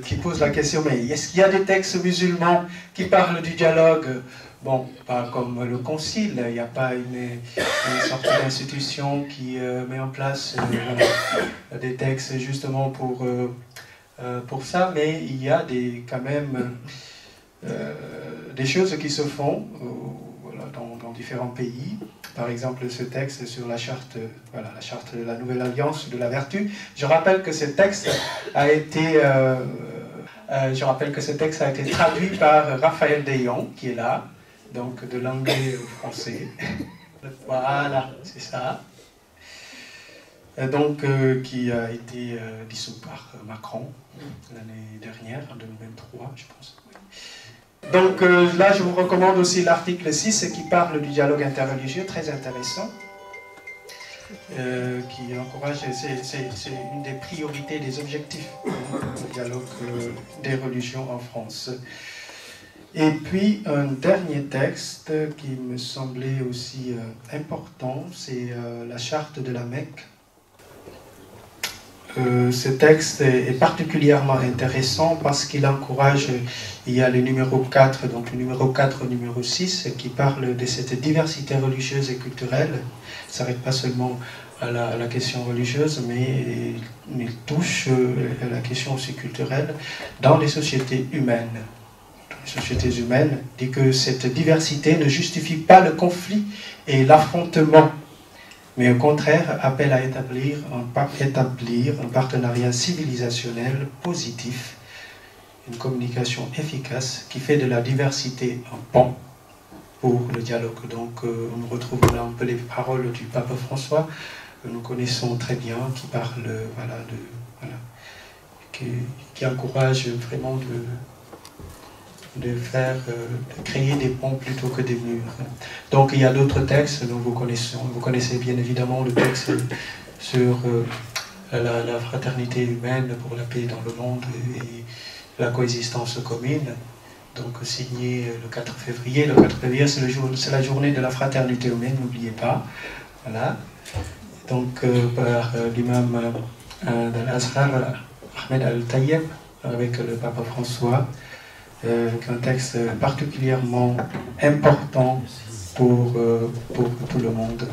S2: qui posent la question, mais est-ce qu'il y a des textes musulmans qui parlent du dialogue? Bon, pas comme le Concile, il n'y a pas une sorte d'institution qui met en place des textes justement pour ça, mais il y a quand même des choses qui se font voilà, dans différents pays. Par exemple, ce texte sur la charte de la Nouvelle Alliance de la Vertu. Je rappelle que ce texte a été traduit par Raphaël Dayon, qui est là, donc de l'anglais au français. Voilà, c'est ça. Donc, qui a été dissous par Macron l'année dernière, en 2023, je pense. Donc là, je vous recommande aussi l'article 6 qui parle du dialogue interreligieux, très intéressant, qui encourage, c'est une des priorités, des objectifs du dialogue des religions en France. Et puis un dernier texte qui me semblait aussi important, c'est la charte de la Mecque. Ce texte est particulièrement intéressant parce qu'il encourage, il y a le numéro 4, donc le numéro 4 au numéro 6, qui parle de cette diversité religieuse et culturelle. Il ne s'arrête pas seulement à la question religieuse, mais il touche à la question aussi culturelle dans les sociétés humaines. Dans les sociétés humaines, dit que cette diversité ne justifie pas le conflit et l'affrontement, mais au contraire appelle à établir un partenariat civilisationnel positif, une communication efficace qui fait de la diversité un pont pour le dialogue. Donc on retrouve là un peu les paroles du pape François, que nous connaissons très bien, qui parle, qui encourage vraiment de créer des ponts plutôt que des murs. Donc il y a d'autres textes dont vous connaissez bien évidemment le texte sur la fraternité humaine pour la paix dans le monde et la coexistence commune, donc signé le 4 février. Le 4 février, c'est la journée de la fraternité humaine, n'oubliez pas. Voilà. Donc par l'imam d'Al-Azhar, Ahmed Al-Tayyeb, avec le pape François, un texte particulièrement important pour tout le monde.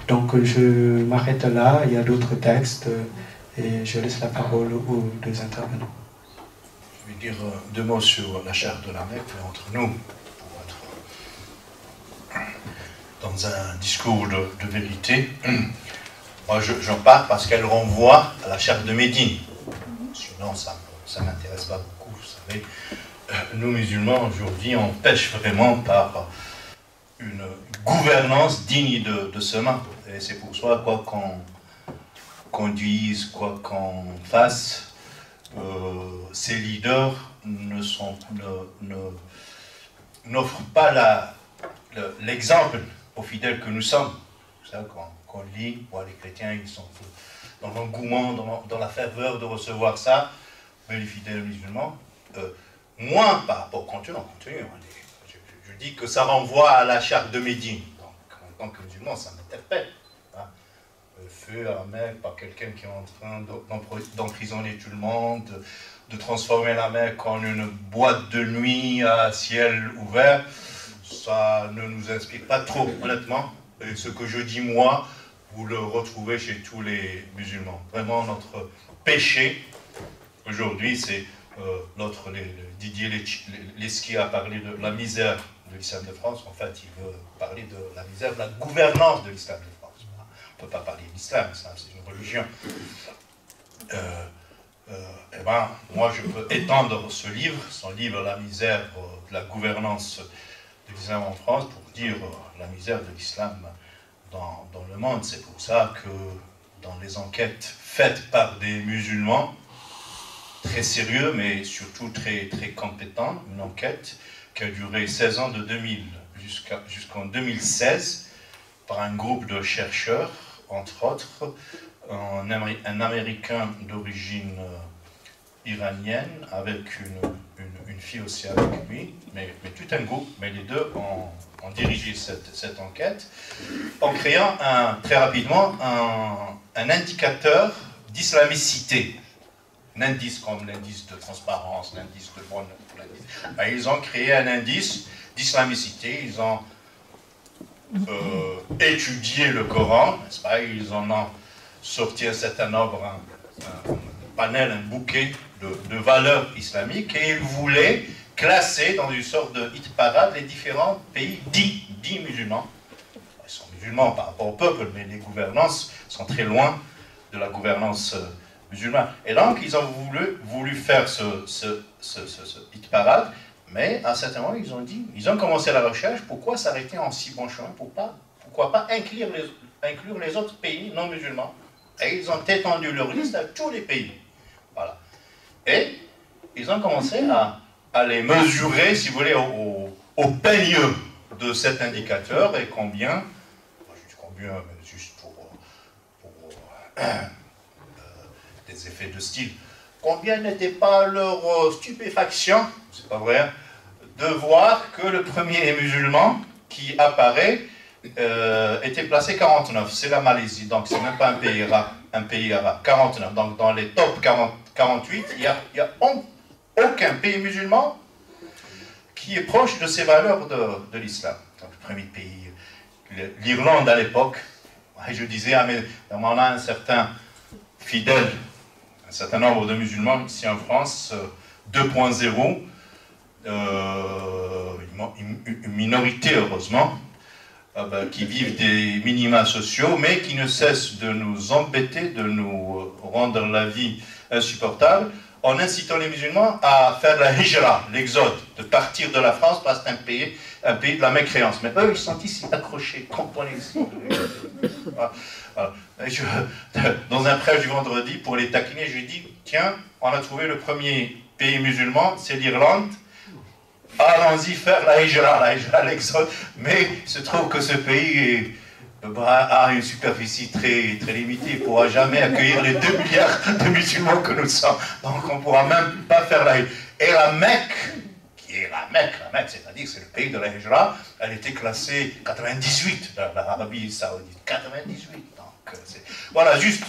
S2: Donc je m'arrête là, il y a d'autres textes et je laisse la parole aux deux intervenants.
S4: Je vais dire deux mots sur la charte de la Mecque, mais entre nous, pour être dans un discours de vérité. Moi j'en parle parce qu'elle renvoie à la charte de Médine. Sinon ça ne m'intéresse pas beaucoup, vous savez. Nous musulmans aujourd'hui on pêche vraiment par une gouvernance digne de ce nom. Et c'est pour ça quoi qu'on conduise, quoi qu'on fasse, ces leaders n'offrent pas l'exemple aux fidèles que nous sommes. Vous savez, qu'on lit, les chrétiens ils sont dans l'engouement, dans la ferveur de recevoir ça, mais les fidèles musulmans, moins par rapport au contenu. Je dis que ça renvoie à la charte de Médine. Donc, en tant que musulman, ça m'interpelle. Hein. Feu à Mecque par quelqu'un qui est en train d'emprisonner tout le monde, de transformer la Mecque en une boîte de nuit à ciel ouvert, ça ne nous inspire pas trop, honnêtement. Et ce que je dis moi, vous le retrouvez chez tous les musulmans. Vraiment, notre péché aujourd'hui, c'est Didier Lesky a parlé de la misère de l'islam de France. En fait, il veut parler de la misère de la gouvernance de l'islam de France. On ne peut pas parler de l'islam, c'est une religion. Moi, je peux étendre son livre, La misère de la gouvernance de l'islam en France, pour dire la misère de l'islam dans le monde. C'est pour ça que dans les enquêtes faites par des musulmans, très sérieux, mais surtout très, très compétent, une enquête qui a duré 16 ans, de 2000 jusqu'en 2016, par un groupe de chercheurs, entre autres, un Américain d'origine iranienne, avec une fille aussi avec lui, mais tout un groupe, mais les deux ont dirigé cette enquête, en créant très rapidement un indicateur d'islamicité. Un indice comme l'indice de transparence, l'indice de bonne. Ils ont créé un indice d'islamicité, ils ont étudié le Coran, n'est-ce pas? Ils en ont sorti un certain nombre, un panel, un bouquet de valeurs islamiques, et ils voulaient classer dans une sorte de hit parade les différents pays dits musulmans. Ils sont musulmans par rapport au peuple, mais les gouvernances sont très loin de la gouvernance musulmane. Et donc, ils ont voulu faire ce hit parade, mais à un certain moment, ils ont commencé la recherche. Pourquoi s'arrêter en si bon chemin? Pourquoi pas inclure les autres pays non musulmans? Et ils ont étendu leur liste à tous les pays. Voilà. Et ils ont commencé à les mesurer, si vous voulez, au peigneux de cet indicateur, et combien, je dis combien, mais juste pour des effets de style, combien n'était pas leur stupéfaction, c'est pas vrai, de voir que le premier musulman qui apparaît était placé 49. C'est la Malaisie, donc c'est même pas un pays arabe. 49. Donc dans les top 48, il n'y a aucun pays musulman qui est proche de ces valeurs de l'islam. Donc le premier pays, l'Irlande à l'époque, je disais, on a un certain fidèle, un certain nombre de musulmans ici en France, 2.0, une minorité heureusement, qui vivent des minima sociaux, mais qui ne cessent de nous embêter, de nous rendre la vie insupportable, en incitant les musulmans à faire la hijra, l'exode, de partir de la France, parce que c'est un pays de la mécréance. Mais eux, ils sont ici accrochés, cramponnés ici. Voilà. Dans un prêche du vendredi, pour les taquiner, je lui dis, tiens, on a trouvé le premier pays musulman, c'est l'Irlande. Allons-y faire la hijra, l'exode. Mais il se trouve que ce pays a une superficie très, très limitée. Il ne pourra jamais accueillir les 2 milliards de musulmans que nous sommes. Donc on ne pourra même pas faire la hijra. Et la Mecque, qui est la Mecque, c'est-à-dire que c'est le pays de la hijra, elle était classée 98 dans l'Arabie Saoudite. 98. Donc voilà, juste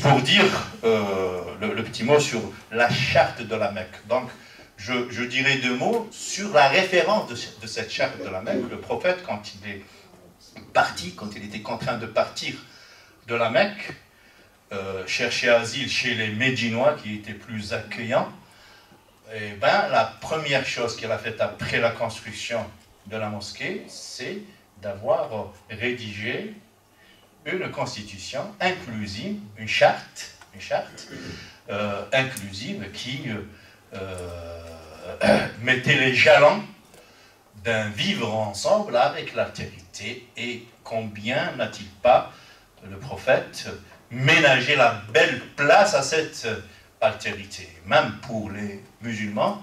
S4: pour dire le petit mot sur la charte de la Mecque. Donc, je dirais 2 mots sur la référence de cette charte de la Mecque. Le prophète, quand il est parti, quand il était contraint de partir de la Mecque, chercher asile chez les Médinois qui étaient plus accueillants, et la première chose qu'il a faite après la construction de la mosquée, c'est d'avoir rédigé une constitution inclusive, une charte inclusive qui mettait les jalons d'un vivre ensemble avec l'altérité. Et combien n'a-t-il pas, le prophète, ménagé la belle place à cette altérité. Même pour les musulmans,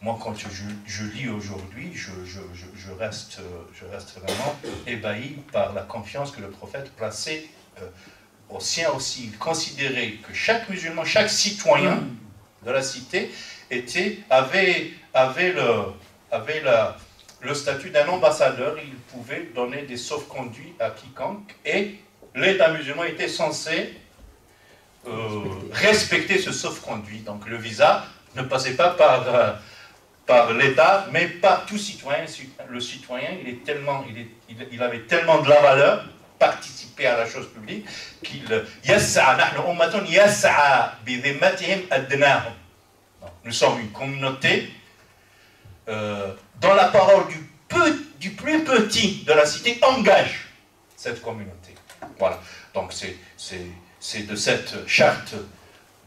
S4: moi quand je lis aujourd'hui, je reste vraiment ébahi par la confiance que le prophète plaçait au sien aussi. Il considérait que chaque musulman, chaque citoyen de la cité avait le statut d'un ambassadeur. Il pouvait donner des sauf-conduits à quiconque, et l'État musulman était censé respecter ce sauf-conduit. Donc le visa ne passait pas par l'État, mais par tout citoyen. Le citoyen, il avait tellement de la valeur, participer à la chose publique, qu'il nous sommes une communauté dont la parole du plus petit de la cité engage cette communauté. Voilà. Donc c'est de cette charte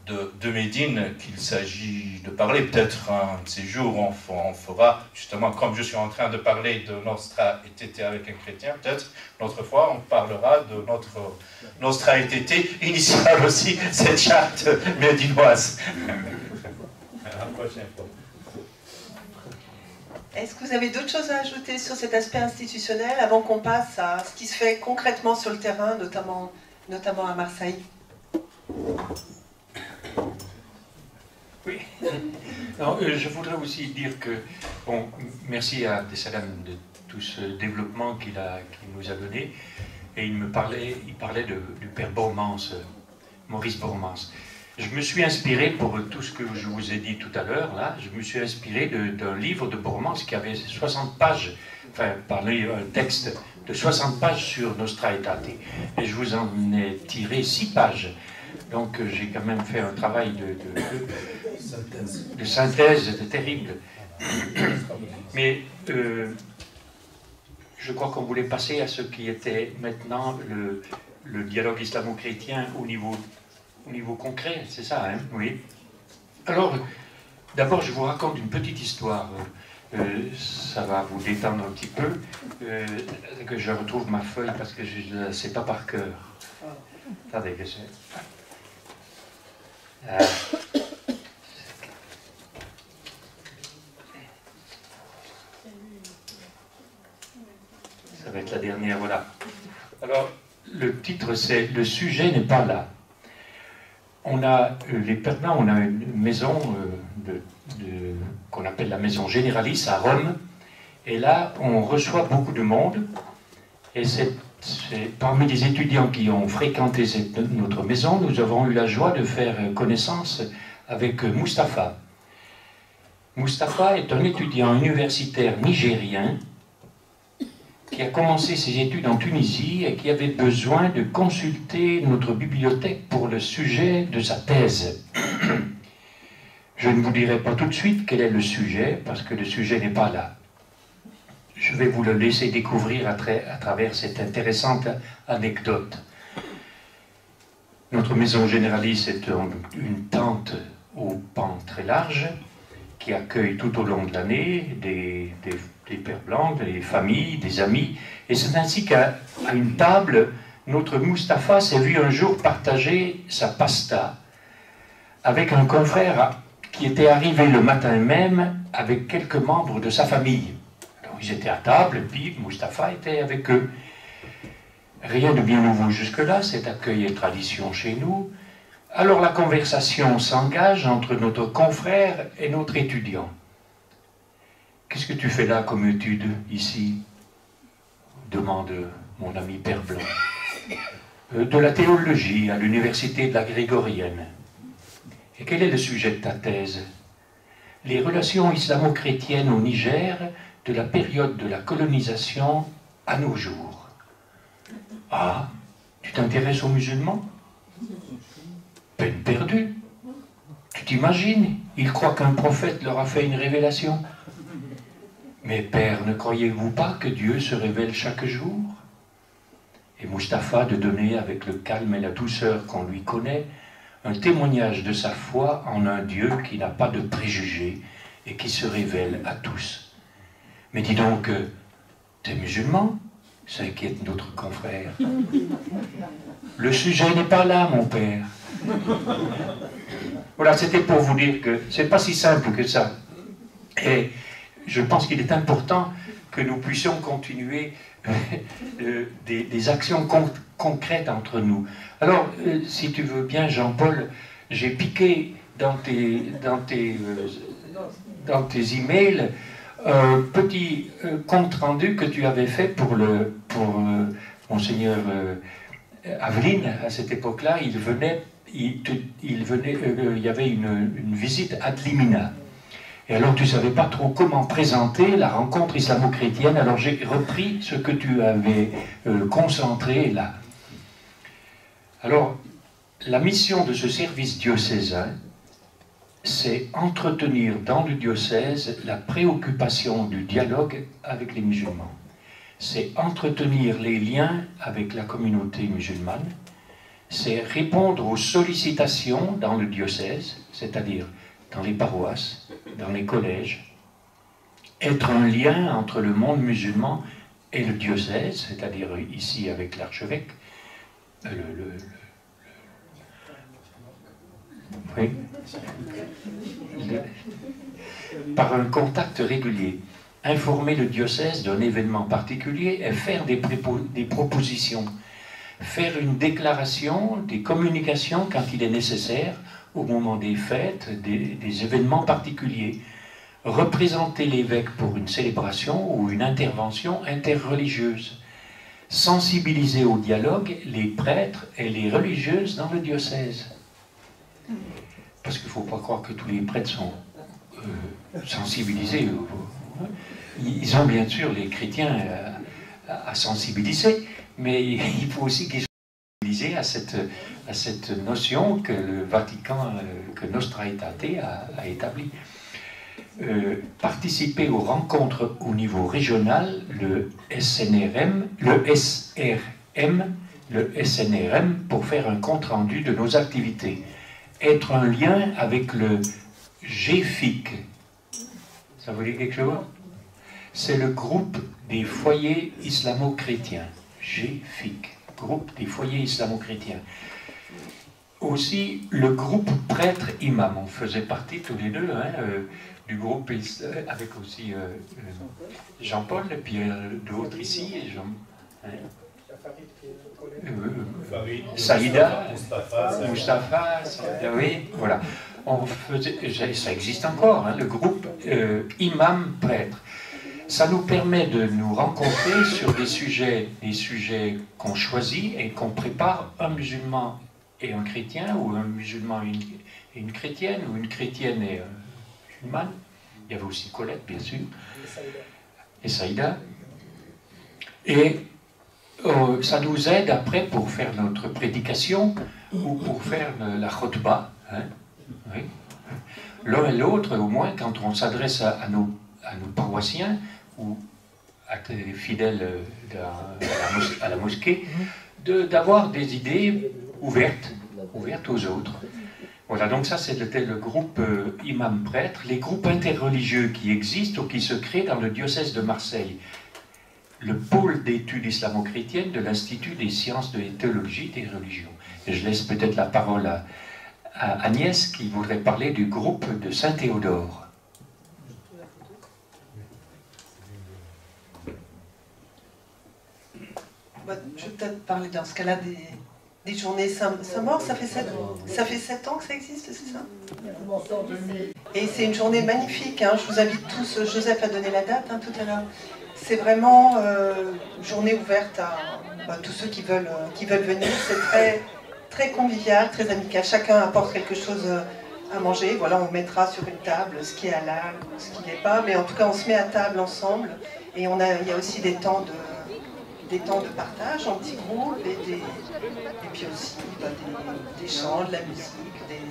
S4: de Médine qu'il s'agit de parler. Peut-être un de ces jours on fera, justement, comme je suis en train de parler de Nostra Aetate avec un chrétien, peut-être l'autre fois on parlera de notre Nostra Aetate initiale aussi, cette charte médinoise. À la prochaine fois.
S1: Est-ce que vous avez d'autres choses à ajouter sur cet aspect institutionnel avant qu'on passe à ce qui se fait concrètement sur le terrain, notamment à Marseille?
S3: Oui. Alors, je voudrais aussi dire que, bon, merci à Abdesalam de tout ce développement qu'il nous a donné. Et il parlait du père Bormans, Maurice Bormans. Je me suis inspiré, pour tout ce que je vous ai dit tout à l'heure, là, je me suis inspiré d'un livre de Bormans qui avait 60 pages, enfin, un texte de 60 pages sur Nostra Aetate. Et je vous en ai tiré 6 pages. Donc j'ai quand même fait un travail de synthèse terrible. Mais je crois qu'on voulait passer à ce qui était maintenant le dialogue islamo-chrétien au niveau concret, c'est ça, hein? Oui. Alors, d'abord, je vous raconte une petite histoire. Ça va vous détendre un petit peu. Que je retrouve ma feuille parce que je ne la sais pas par cœur. Attendez, que c'est... Ça va être la dernière, voilà. Alors, le titre, c'est « Le sujet n'est pas là ». On a, on a une maison qu'on appelle la maison Généralis à Rome. Et là, on reçoit beaucoup de monde. Et c'est parmi les étudiants qui ont fréquenté notre maison, nous avons eu la joie de faire connaissance avec Mustapha. Mustapha est un étudiant universitaire nigérien qui a commencé ses études en Tunisie et qui avait besoin de consulter notre bibliothèque pour le sujet de sa thèse. Je ne vous dirai pas tout de suite quel est le sujet, parce que le sujet n'est pas là. Je vais vous le laisser découvrir à travers cette intéressante anecdote. Notre maison Généralis est une tente au pan très large qui accueille tout au long de l'année des pères blancs, des familles, des amis. Et c'est ainsi qu'à une table, notre Mustapha s'est vu un jour partager sa pasta avec un confrère qui était arrivé le matin même avec quelques membres de sa famille. Alors ils étaient à table, et puis Mustapha était avec eux. Rien de bien nouveau jusque-là, cet accueil est tradition chez nous. Alors la conversation s'engage entre notre confrère et notre étudiant. « Qu'est-ce que tu fais là comme étude ici ?» demande mon ami Père Blanc. « De la théologie à l'université de la Grégorienne. » « Et quel est le sujet de ta thèse ?»« Les relations islamo-chrétiennes au Niger de la période de la colonisation à nos jours. » « Ah, tu t'intéresses aux musulmans ? Peine perdue. Tu t'imagines, ils croient qu'un prophète leur a fait une révélation. Mais père, ne croyez-vous pas que Dieu se révèle chaque jour ? Et Mustapha de donner avec le calme et la douceur qu'on lui connaît, un témoignage de sa foi en un Dieu qui n'a pas de préjugés et qui se révèle à tous. Mais dis donc, t'es musulman ? S'inquiète notre confrère. Le sujet n'est pas là, mon père. Voilà, c'était pour vous dire que c'est pas si simple que ça. Et je pense qu'il est important que nous puissions continuer des actions concrètes entre nous. Alors, si tu veux bien, Jean-Paul, j'ai piqué dans tes emails un petit compte rendu que tu avais fait pour Monseigneur Aveline. À cette époque-là, il y avait une visite ad limina. Et alors tu ne savais pas trop comment présenter la rencontre islamo-chrétienne, alors j'ai repris ce que tu avais concentré là. Alors, la mission de ce service diocésain, c'est entretenir dans le diocèse la préoccupation du dialogue avec les musulmans. C'est entretenir les liens avec la communauté musulmane, c'est répondre aux sollicitations dans le diocèse, c'est-à-dire dans les paroisses, dans les collèges, être un lien entre le monde musulman et le diocèse, c'est-à-dire ici avec l'archevêque, par un contact régulier, informer le diocèse d'un événement particulier et faire des propositions, faire une déclaration, des communications quand il est nécessaire, au moment des fêtes, des événements particuliers, représenter l'évêque pour une célébration ou une intervention interreligieuse, sensibiliser au dialogue les prêtres et les religieuses dans le diocèse. Parce qu'il ne faut pas croire que tous les prêtres sont sensibilisés. Ils ont bien sûr les chrétiens à sensibiliser, mais il faut aussi qu'ils soient sensibilisés à cette notion que le Vatican, que Nostra Aetate a établie. Participer aux rencontres au niveau régional, le SNRM, pour faire un compte-rendu de nos activités. Être un lien avec le GFIC. Ça vous dit quelque chose? C'est le groupe des foyers islamo-chrétiens. GFIC, groupe des foyers islamo-chrétiens. Aussi, le groupe prêtre-imam. On faisait partie tous les deux du groupe, avec aussi Jean-Paul, et puis d'autres ici. Saïda, Mustapha, oui, voilà. on faisait, ça existe encore, hein, le groupe Imam Prêtre. Ça nous permet de nous rencontrer sur des sujets qu'on choisit et qu'on prépare un musulman et un chrétien, ou un musulman et une chrétienne, ou une chrétienne et un musulman. Il y avait aussi Colette, bien sûr, et Saïda. Et ça nous aide après pour faire notre prédication ou pour faire la khutbah. Hein, oui. L'un et l'autre, au moins, quand on s'adresse à nos paroissiens ou à des fidèles à la mosquée, d'avoir des idées ouvertes aux autres. Voilà, donc ça c'était le groupe Imam Prêtre, les groupes interreligieux qui existent ou qui se créent dans le diocèse de Marseille. Le pôle d'études islamo-chrétiennes de l'Institut des sciences et théologie des religions. Et je laisse peut-être la parole à Agnès qui voudrait parler du groupe de Saint-Théodore.
S1: Je vais peut-être parler dans ce cas-là des journées Saint-Maur. Ça fait 7 ans que ça existe, c'est ça? Et c'est une journée magnifique. Hein. Je vous invite tous, Joseph a donné la date hein, tout à l'heure. C'est vraiment une journée ouverte à tous ceux qui veulent venir. C'est très, très convivial, très amical. Chacun apporte quelque chose à manger. Voilà, on mettra sur une table ce qui est halal, ce qui n'est pas. Mais en tout cas, on se met à table ensemble. Et il y a aussi des temps de partage en petits groupes et puis aussi des chants, de la musique.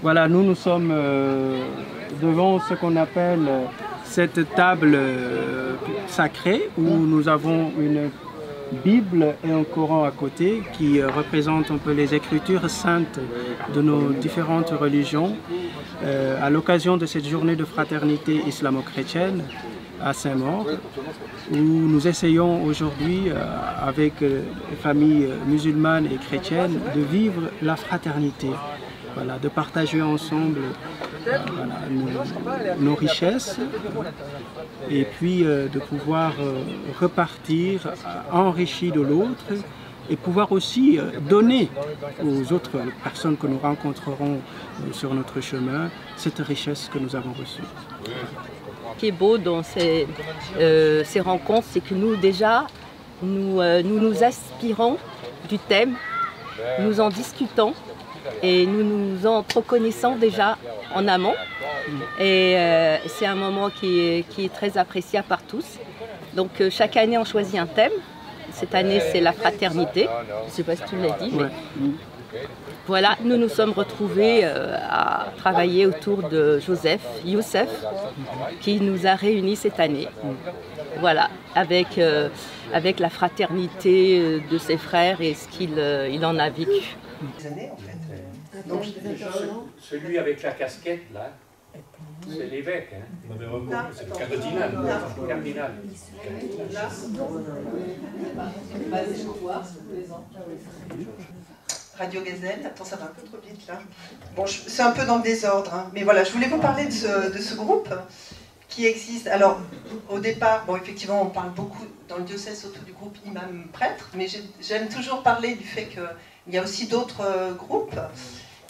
S6: Voilà, nous sommes devant ce qu'on appelle cette table sacrée où nous avons une Bible et un Coran à côté qui représentent un peu les écritures saintes de nos différentes religions. À l'occasion de cette journée de fraternité islamo-chrétienne à Saint-Maur, où nous essayons aujourd'hui, avec les familles musulmanes et chrétiennes, de vivre la fraternité, voilà, de partager ensemble nos richesses et puis de pouvoir repartir enrichi de l'autre et pouvoir aussi donner aux autres personnes que nous rencontrerons sur notre chemin cette richesse que nous avons reçue.
S7: Ce qui est beau dans ces rencontres, c'est que nous déjà, nous aspirons du thème, nous en discutons et nous nous en reconnaissons déjà en amont. Et c'est un moment qui est très appréciable par tous. Donc chaque année on choisit un thème. Cette année c'est la fraternité. Je ne sais pas si tu l'as dit, mais voilà, nous nous sommes retrouvés à travailler autour de Youssef, qui nous a réunis cette année. Voilà, avec la fraternité de ses frères et ce qu'il en a vécu.
S3: Donc, celui avec la casquette, là, c'est l'évêque, hein? C'est le cardinal.
S1: Radio Gazelle, attends, ça va un peu trop vite là. Bon, c'est un peu dans le désordre, hein. Mais voilà, je voulais vous parler de ce groupe qui existe. Alors, au départ, bon, effectivement, on parle beaucoup dans le diocèse, surtout du groupe Imam Prêtre, mais j'aime toujours parler du fait qu'il y a aussi d'autres groupes.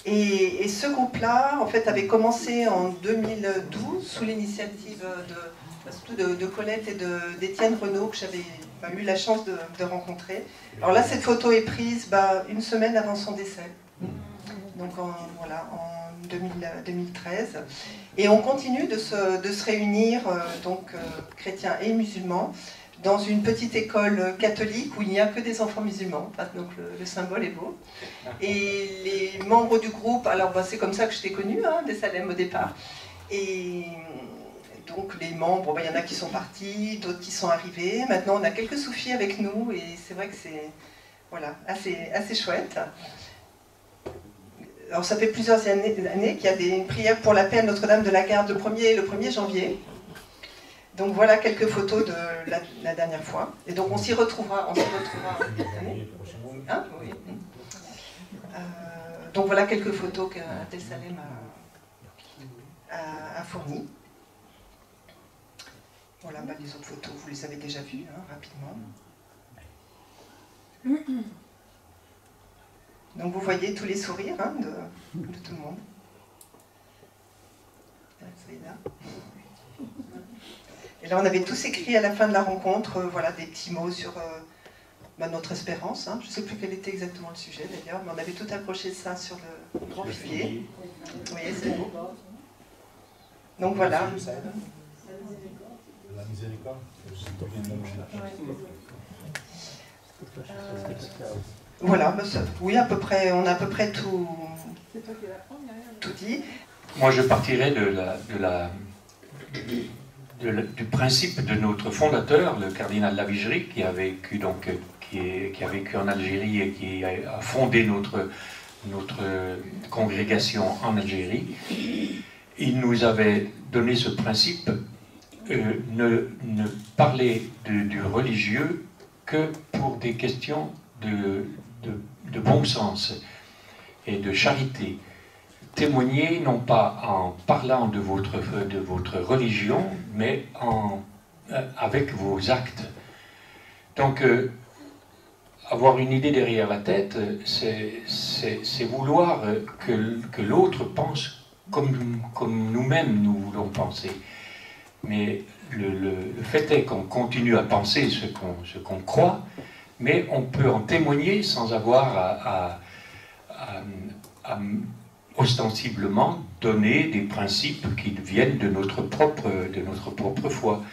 S1: Et ce groupe-là, en fait, avait commencé en 2012 sous l'initiative de Colette et d'Étienne Renaud, que j'avais eu la chance de rencontrer. Alors là, cette photo est prise une semaine avant son décès, donc en 2013. Et on continue de se réunir, donc chrétiens et musulmans, dans une petite école catholique où il n'y a que des enfants musulmans, donc le symbole est beau. Et les membres du groupe, alors c'est comme ça que je t'ai connue, hein, des Salem au départ. Et donc les membres, il y en a qui sont partis, d'autres qui sont arrivés. Maintenant on a quelques soufis avec nous et c'est vrai que c'est assez chouette. Alors ça fait plusieurs années qu'il y a une prière pour la paix à Notre-Dame de la Garde le 1er janvier. Donc voilà quelques photos de la dernière fois. Et donc on s'y retrouvera cette année. Hein, oui. Donc voilà quelques photos qu'Abdel Salem a fournies. Voilà, les autres photos, vous les avez déjà vues, hein, rapidement. Donc vous voyez tous les sourires hein, de tout le monde. Zeyna. Et là, on avait tous écrit à la fin de la rencontre, voilà, des petits mots sur notre espérance. Hein. Je ne sais plus quel était exactement le sujet d'ailleurs, mais on avait tout accroché ça sur le grand figuier. Vous voyez, c'est beau. Donc voilà.
S4: La miséricorde.
S1: Voilà, oui, à peu près, on a à peu près tout dit.
S3: Moi, je partirais du principe de notre fondateur, le cardinal Lavigerie, qui a vécu en Algérie et qui a fondé notre congrégation en Algérie. Il nous avait donné ce principe, ne parler du religieux que pour des questions de bon sens et de charité. Témoignez non pas en parlant de votre religion, mais avec vos actes. Donc, avoir une idée derrière la tête, c'est vouloir que l'autre pense comme nous-mêmes nous voulons penser. Mais le fait est qu'on continue à penser ce qu'on croit, mais on peut en témoigner sans avoir à ostensiblement donner des principes qui viennent de notre propre foi.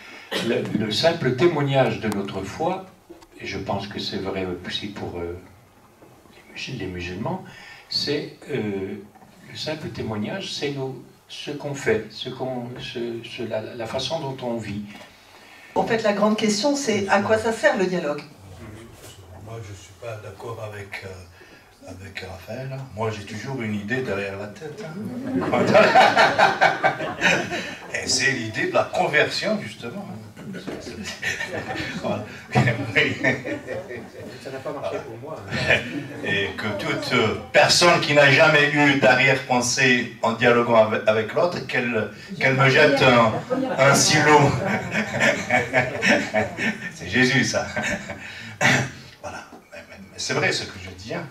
S3: Le simple témoignage de notre foi, et je pense que c'est vrai aussi pour les musulmans, c'est le simple témoignage, c'est ce qu'on fait, la façon dont on vit.
S1: En fait, la grande question, c'est à quoi ça sert le dialogue?
S4: Moi, je ne suis pas d'accord avec Raphaël. Moi, j'ai toujours une idée derrière la tête. Et c'est l'idée de la conversion, justement. Voilà.
S8: Ça n'a pas marché pour moi.
S4: Et que toute personne qui n'a jamais eu d'arrière-pensée en dialoguant avec l'autre, qu'elle me jette un silo. C'est Jésus, ça. Voilà. Mais c'est vrai ce que je dis. Hein.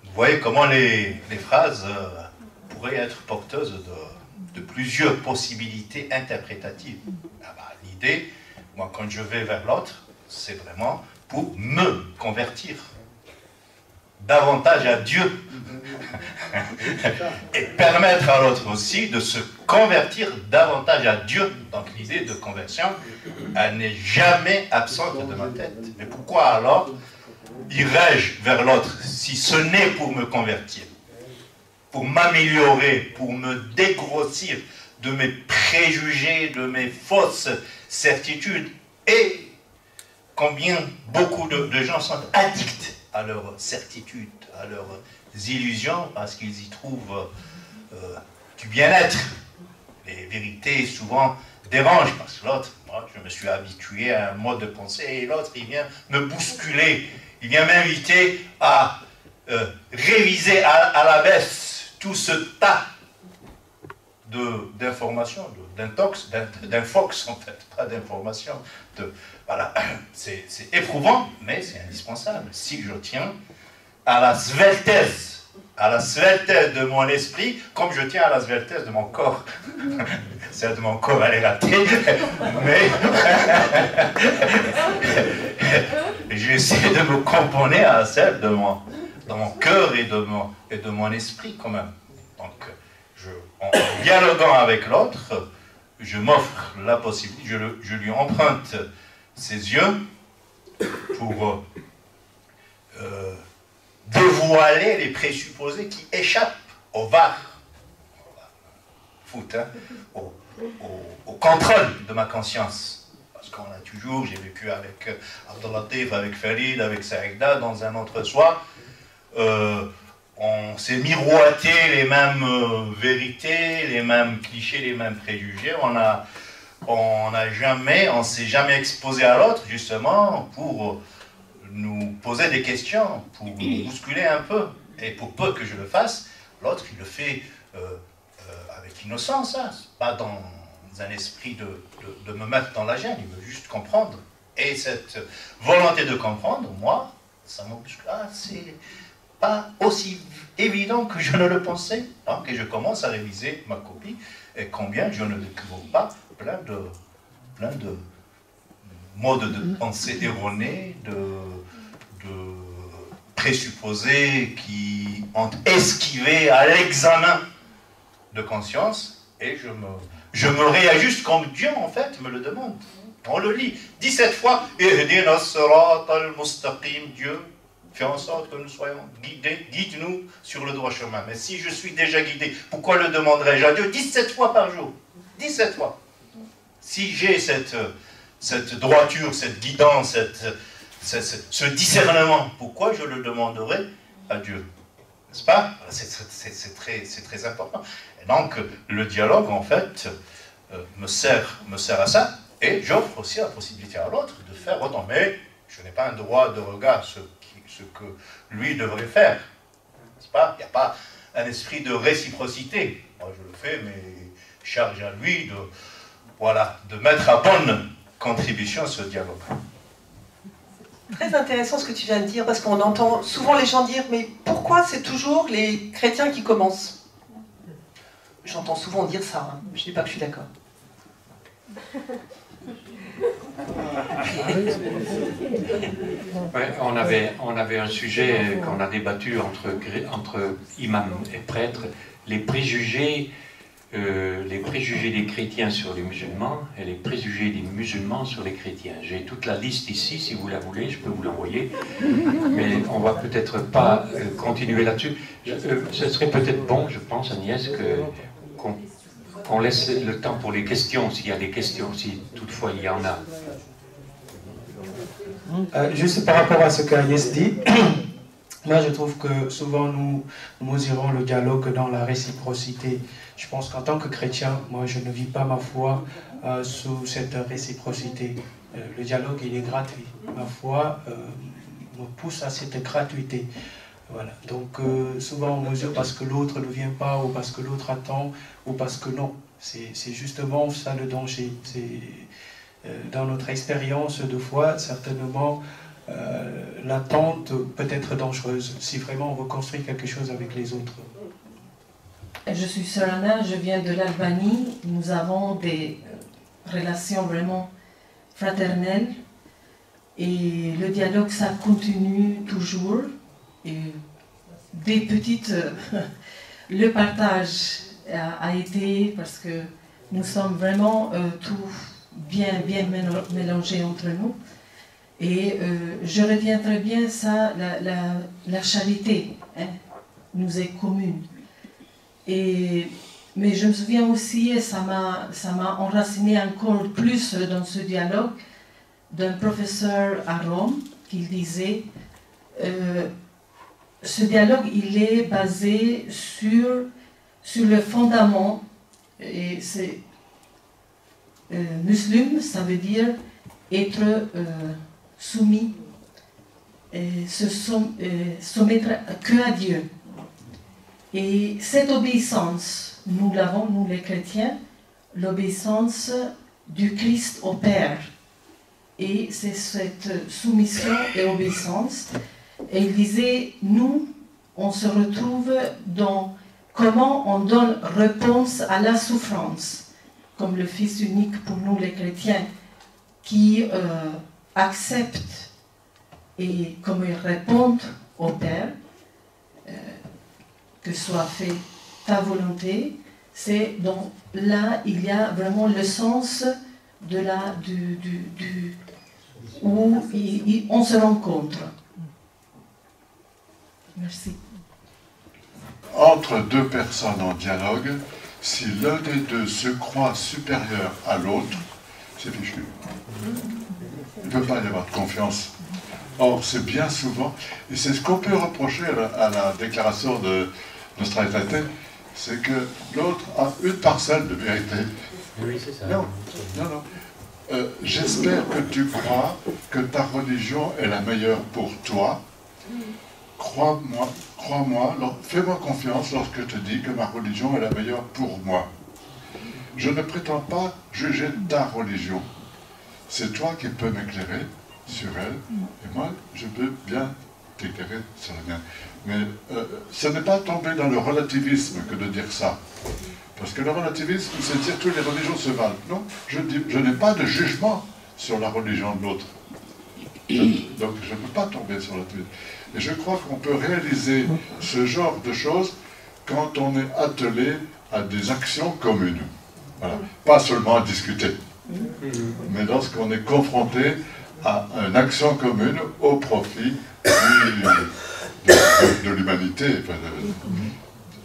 S4: Vous voyez comment les phrases pourraient être porteuses de plusieurs possibilités interprétatives. Ah bah, l'idée, moi, quand je vais vers l'autre, c'est vraiment pour me convertir davantage à Dieu et permettre à l'autre aussi de se convertir davantage à Dieu. Donc l'idée de conversion, elle n'est jamais absente de ma tête. Mais pourquoi alors irais-je vers l'autre si ce n'est pour me convertir, pour m'améliorer, pour me dégrossir de mes préjugés, de mes fausses certitudes? Et combien beaucoup de gens sont addicts à leurs certitudes, à leurs illusions, parce qu'ils y trouvent du bien-être. Les vérités souvent dérangent, parce que l'autre, moi je me suis habitué à un mode de pensée, et l'autre il vient me bousculer, il vient m'inviter à réviser à la baisse tout ce tas d'informations, d'infox en fait, pas d'informations. Voilà, c'est éprouvant, mais c'est indispensable. Si je tiens à la sveltesse de mon esprit, comme je tiens à la sveltesse de mon corps. Celle de mon corps, elle est ratée, mais j'essaie de me componer à celle de mon cœur et de mon esprit quand même. Donc, en dialoguant avec l'autre, je m'offre la possibilité, je lui emprunte ses yeux pour dévoiler les présupposés qui échappent au var, hein, au contrôle de ma conscience. Parce qu'on a toujours, j'ai vécu avec Abdelatif, avec Farid, avec Saïda, dans un entre-soi, on s'est miroité les mêmes vérités, les mêmes clichés, les mêmes préjugés. On s'est jamais exposé à l'autre, justement, pour nous poser des questions, pour nous bousculer un peu. Et pour peu que je le fasse, l'autre, il le fait avec innocence, hein. Pas dans un esprit de me mettre dans la gêne, il veut juste comprendre. Et cette volonté de comprendre, moi, ça me bouscule. Ah, pas aussi évident que je ne le pensais. Donc, et je commence à réviser ma copie, et combien je ne découvre pas plein de modes de pensée erronés, de présupposés qui ont esquivé à l'examen de conscience, et je me réajuste comme Dieu, en fait, me le demande. On le lit 17 fois. Ihdina as-sirat al-mustaqim, Dieu, fais en sorte que nous soyons guidés, guide-nous sur le droit chemin. Mais si je suis déjà guidé, pourquoi le demanderais-je à Dieu 17 fois par jour? 17 fois. Si j'ai cette droiture, cette guidance, ce discernement, pourquoi je le demanderais à Dieu? N'est-ce pas? C'est très important. Et donc, le dialogue, en fait, me sert à ça, et j'offre aussi la possibilité à l'autre de faire autant. Mais je n'ai pas un droit de regard, ce que lui devrait faire. N'est-ce pas? Il n'y a pas un esprit de réciprocité. Moi, je le fais, mais charge à lui de mettre à bonne contribution ce dialogue.
S1: Très intéressant ce que tu viens de dire, parce qu'on entend souvent les gens dire « Mais pourquoi c'est toujours les chrétiens qui commencent ?» J'entends souvent dire ça, hein. Je ne dis pas que je suis d'accord.
S3: Ouais, on avait un sujet qu'on a débattu entre imams et prêtres, les préjugés des chrétiens sur les musulmans et les préjugés des musulmans sur les chrétiens. J'ai toute la liste ici, si vous la voulez, je peux vous l'envoyer, mais on va peut-être pas continuer là-dessus. Ce serait peut-être bon, je pense, Agnès, qu'on laisse le temps pour les questions, s'il y a des questions, si toutefois il y en a.
S2: Juste par rapport à ce qu'Agnès dit, moi je trouve que souvent nous mesurons le dialogue dans la réciprocité. Je pense qu'en tant que chrétien, moi je ne vis pas ma foi sous cette réciprocité. Le dialogue il est gratuit. Ma foi me pousse à cette gratuité. Voilà. Donc souvent on mesure parce que l'autre ne vient pas, ou parce que l'autre attend, ou parce que non. C'est justement ça le danger. Dans notre expérience de foi, certainement, l'attente peut être dangereuse si vraiment on reconstruit quelque chose avec les autres.
S8: Je suis Sorana, je viens de l'Albanie. Nous avons des relations vraiment fraternelles et le dialogue, ça continue toujours. Et des petites... le partage a été, parce que nous sommes vraiment tout bien mélangés entre nous. Et je retiens très bien ça, la charité, hein, nous est commune. Mais je me souviens aussi, et ça m'a enraciné encore plus dans ce dialogue, d'un professeur à Rome qui disait ce dialogue il est basé sur le fondament, et c'est musulman, ça veut dire être soumis et se soumettre que à Dieu. Et cette obéissance, nous l'avons, nous les chrétiens, l'obéissance du Christ au Père. Et c'est cette soumission et obéissance. Et il disait, nous, on se retrouve dans comment on donne réponse à la souffrance, comme le Fils unique pour nous les chrétiens, qui accepte et comme ils répondent au Père, que soit fait ta volonté, c'est donc là il y a vraiment le sens de où on se rencontre. Merci.
S9: Entre deux personnes en dialogue, si l'un des deux se croit supérieur à l'autre, c'est fichu. Il ne peut pas y avoir de confiance. Or, c'est bien souvent, et c'est ce qu'on peut reprocher à la déclaration de Nostra Aetate, c'est que l'autre a une parcelle de vérité.
S3: Oui, c'est ça.
S9: Non. J'espère que tu crois que ta religion est la meilleure pour toi. Crois-moi, fais-moi confiance lorsque je te dis que ma religion est la meilleure pour moi. Je ne prétends pas juger ta religion. C'est toi qui peux m'éclairer sur elle, et moi, je peux bien t'éclairer sur la mienne. Mais ce n'est pas tomber dans le relativisme que de dire ça. Parce que le relativisme, c'est dire que toutes les religions se valent. Non, je n'ai pas de jugement sur la religion de l'autre. Donc je ne peux pas tomber sur le relativisme. Et je crois qu'on peut réaliser ce genre de choses quand on est attelé à des actions communes. Voilà. Pas seulement à discuter, mais lorsqu'on est confronté à une action commune au profit de l'humanité. Enfin,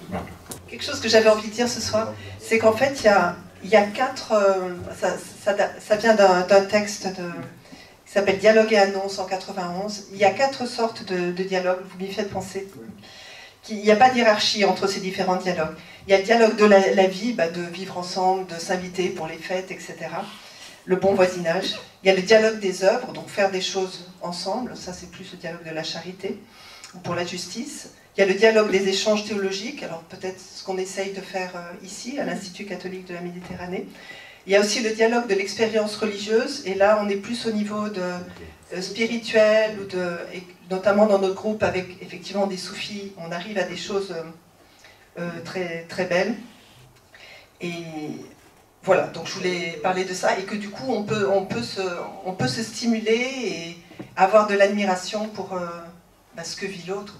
S9: voilà.
S1: Quelque chose que j'avais envie de dire ce soir, c'est qu'en fait, il y a quatre... ça vient d'un texte qui s'appelle Dialogue et annonce en 91. Il y a 4 sortes de dialogues, vous m'y faites penser. Il n'y a pas de hiérarchie entre ces différents dialogues. Il y a le dialogue de la vie, de vivre ensemble, de s'inviter pour les fêtes, etc. Le bon voisinage. Il y a le dialogue des œuvres, donc faire des choses ensemble. Ça, c'est plus le dialogue de la charité, ou pour la justice. Il y a le dialogue des échanges théologiques, alors peut-être ce qu'on essaye de faire ici, à l'Institut catholique de la Méditerranée. Il y a aussi le dialogue de l'expérience religieuse, et là, on est plus au niveau spirituel, et notamment dans notre groupe avec effectivement des soufis, on arrive à des choses très, très belles. Et voilà, donc je voulais parler de ça, et que du coup, on peut se stimuler et avoir de l'admiration pour ce que vit l'autre.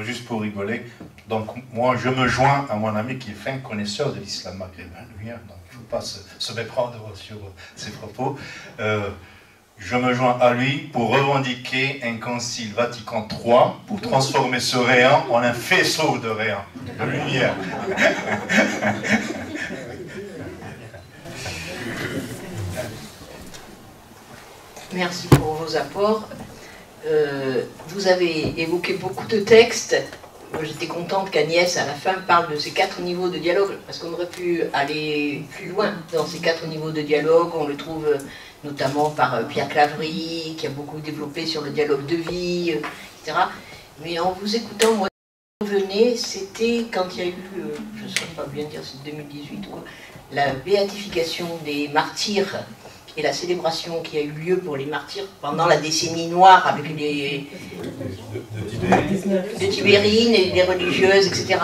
S4: Juste pour rigoler, donc moi je me joins à mon ami qui est fin connaisseur de l'islam maghrébin, lui, donc il ne faut pas se méprendre sur ses propos. Je me joins à lui pour revendiquer un concile Vatican III pour transformer ce rayon en un faisceau de rayons, de lumière.
S10: Merci pour vos apports. Vous avez évoqué beaucoup de textes. J'étais contente qu'Agnès, à la fin, parle de ces 4 niveaux de dialogue, parce qu'on aurait pu aller plus loin dans ces 4 niveaux de dialogue. On le trouve notamment par Pierre Claverie, qui a beaucoup développé sur le dialogue de vie, etc. Mais en vous écoutant, moi, ce qui revenait, c'était quand il y a eu, je ne saurais pas bien dire, c'est 2018, quoi, la béatification des martyrs et la célébration qui a eu lieu pour les martyrs pendant la décennie noire avec les Tibérines et les religieuses, etc.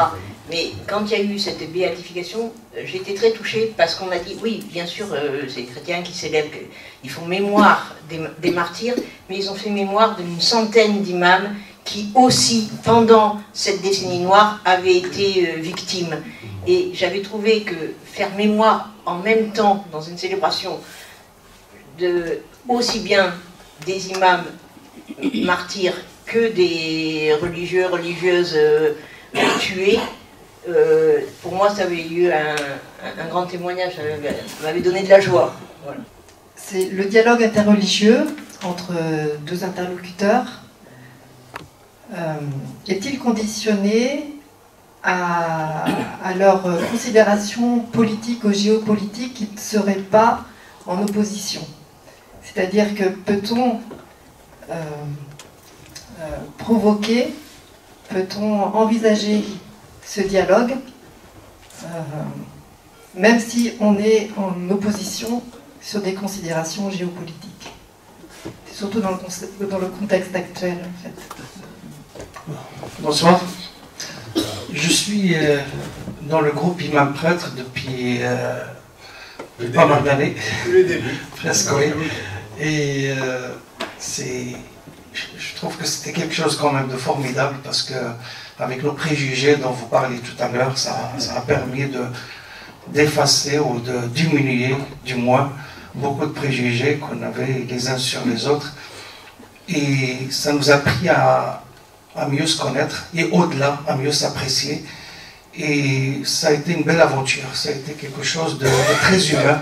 S10: Mais quand il y a eu cette béatification, j'ai été très touchée parce qu'on a dit, oui, bien sûr, c'est les chrétiens qui célèbrent, ils font mémoire des martyrs, mais ils ont fait mémoire d'une centaine d'imams qui aussi, pendant cette décennie noire, avaient été victimes. Et j'avais trouvé que faire mémoire en même temps, dans une célébration, aussi bien des imams martyrs que des religieux, religieuses tués, pour moi ça avait eu un grand témoignage, ça m'avait donné de la joie. Voilà.
S11: C'est le dialogue interreligieux entre 2 interlocuteurs. Est-il conditionné à leur considération politique ou géopolitique qui ne seraient pas en opposition? C'est-à-dire que peut-on provoquer, peut-on envisager ce dialogue, même si on est en opposition sur des considérations géopolitiques? C'est surtout dans le contexte actuel, en fait.
S2: Bonsoir. Je suis dans le groupe Imam Prêtre depuis pas mal d'années. Presque, oui. Et je trouve que c'était quelque chose quand même de formidable parce que avec nos préjugés dont vous parliez tout à l'heure, ça a permis d'effacer ou de diminuer, du moins, beaucoup de préjugés qu'on avait les uns sur les autres. Et ça nous a appris à mieux se connaître et au-delà, à mieux s'apprécier. Et ça a été une belle aventure, ça a été quelque chose de très humain.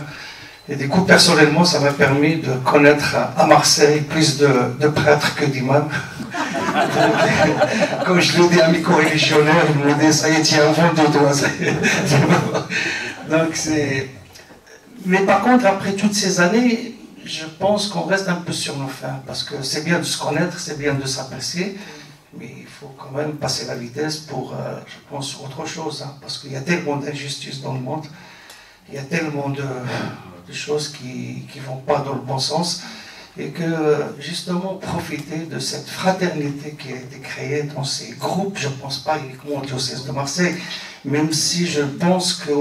S2: Et du coup, personnellement, ça m'a permis de connaître à Marseille plus de prêtres que d'imams. Quand je l'ai dit à mes co-religionnaires, ils me disaient, ça y est, tu as un vent de toi. Donc c'est... Mais par contre, après toutes ces années, je pense qu'on reste un peu sur nos fins, parce que c'est bien de se connaître, c'est bien de s'apprécier, mais il faut quand même passer la vitesse pour, je pense, autre chose, hein, parce qu'il y a tellement d'injustices dans le monde, il y a tellement de choses qui ne vont pas dans le bon sens,
S12: et que justement profiter de cette fraternité qui a été créée dans ces groupes, je ne pense pas uniquement au diocèse de Marseille, même si je pense que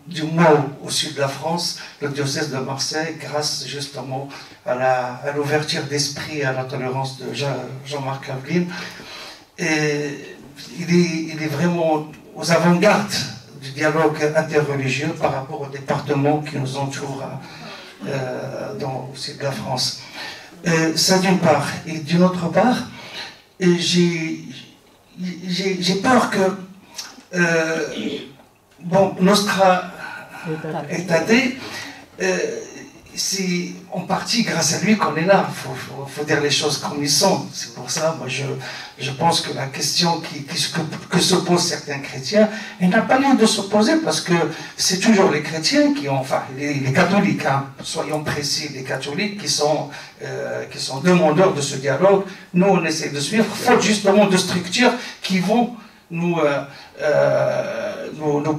S12: du moins au sud de la France, le diocèse de Marseille, grâce justement à l'ouverture d'esprit et à la tolérance de Jean-Marc Aveline, et il est vraiment aux avant-gardes du dialogue interreligieux par rapport aux départements qui nous entourent au sud de la France. Ça d'une part. Et d'une autre part, j'ai peur que Nostra Aetate, c'est en partie grâce à lui qu'on est là. Il faut dire les choses comme ils sont. C'est pour ça, moi, je pense que la question que se posent certains chrétiens, elle n'a pas lieu de se poser parce que c'est toujours les chrétiens qui ont, enfin, les catholiques, hein, soyons précis, les catholiques qui sont demandeurs de ce dialogue. Nous, on essaie de suivre, faute justement de structures qui vont nous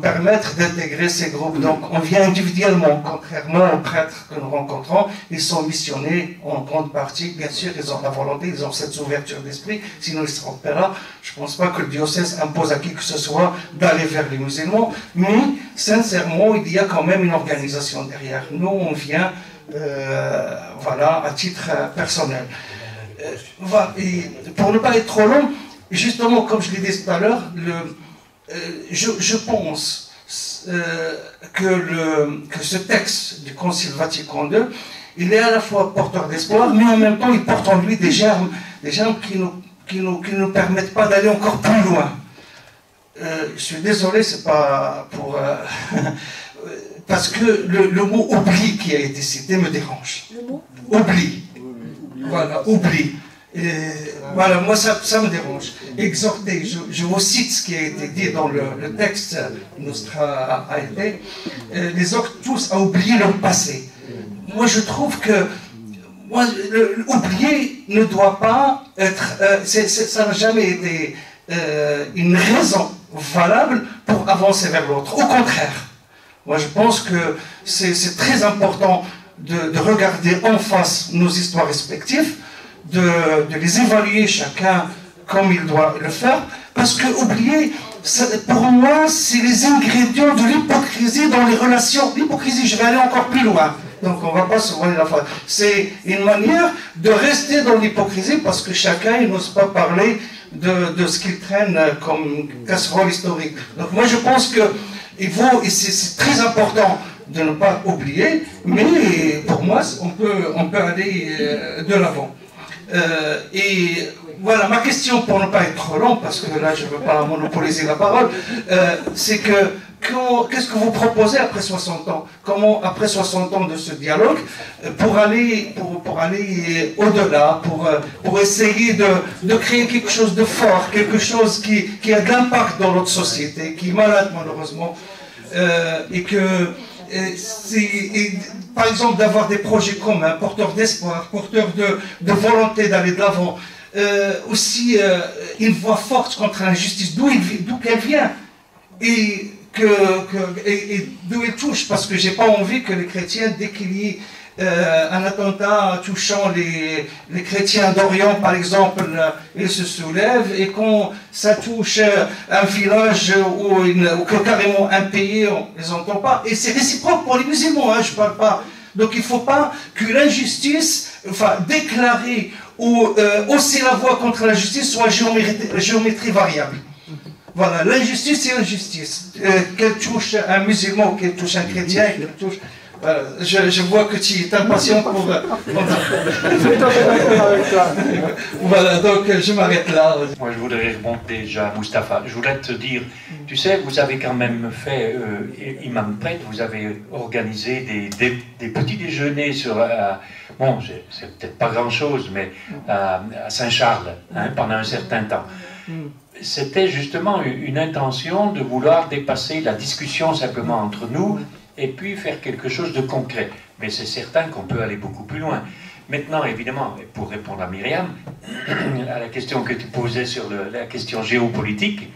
S12: permettre d'intégrer ces groupes. Donc on vient individuellement, contrairement aux prêtres que nous rencontrons, ils sont missionnés en grande partie, bien sûr ils ont la volonté, ils ont cette ouverture d'esprit, sinon ils ne seront pas là. Je ne pense pas que le diocèse impose à qui que ce soit d'aller vers les musulmans, mais sincèrement il y a quand même une organisation derrière. Nous on vient voilà, à titre personnel. Et pour ne pas être trop long, justement, comme je l'ai dit tout à l'heure, je pense que ce texte du Concile Vatican II, il est à la fois porteur d'espoir, mais en même temps, il porte en lui des germes qui nous permettent pas d'aller encore plus loin. Je suis désolé, c'est pas pour... parce que le mot « oubli » qui a été cité me dérange. Le mot ? Oubli. Voilà, oubli. Et voilà, moi ça me dérange. Exhorter, je vous cite ce qui a été dit dans le texte Nostra Aetate, les exhorte tous à oublier leur passé. Moi je trouve que oublier ne doit pas être, ça n'a jamais été une raison valable pour avancer vers l'autre. Au contraire, moi je pense que c'est très important de regarder en face nos histoires respectives, de les évaluer chacun comme il doit le faire, parce que oublier, pour moi, c'est les ingrédients de l'hypocrisie dans les relations. L'hypocrisie, je vais aller encore plus loin, donc on ne va pas se voiler la face. C'est une manière de rester dans l'hypocrisie, parce que chacun il n'ose pas parler de ce qu'il traîne comme casserole historique. Donc moi je pense que il faut, et c'est très important de ne pas oublier, mais pour moi on peut aller de l'avant. Et voilà, ma question, pour ne pas être trop long, parce que là je ne veux pas monopoliser la parole, c'est que qu'est-ce que vous proposez après 60 ans? Comment, après 60 ans de ce dialogue, pour aller au-delà, pour essayer de créer quelque chose de fort, quelque chose qui a de l'impact dans notre société, qui est malade malheureusement, et que par exemple d'avoir des projets communs, porteurs d'espoir, porteurs de volonté d'aller de l'avant, aussi une voix forte contre l'injustice, d'où qu'elle vient, et d'où elle touche, parce que j'ai pas envie que les chrétiens, dès qu'il y ait un attentat touchant les chrétiens d'Orient, par exemple, ils se soulèvent, et quand ça touche un village ou carrément un pays, on ne les entend pas. Et c'est réciproque pour les musulmans, hein, je ne parle pas. Donc il ne faut pas que l'injustice, enfin déclarer ou hausser la voix contre l'injustice soit géométrie variable. Voilà, l'injustice c'est l'injustice. Qu'elle touche un musulman, qu'elle touche un chrétien, qu'elle touche... Je vois que tu es impatient pour... Voilà, donc je m'arrête là.
S3: Moi je voudrais remonter déjà à Mustapha. Je voulais te dire, tu sais, vous avez quand même fait, imam prêtre, vous avez organisé des petits déjeuners sur... bon, c'est peut-être pas grand-chose, mais à Saint-Charles, hein, pendant un certain temps. C'était justement une intention de vouloir dépasser la discussion simplement entre nous, et puis faire quelque chose de concret. Mais c'est certain qu'on peut aller beaucoup plus loin. Maintenant, évidemment, pour répondre à Myriam, à la question que tu posais sur la question géopolitique,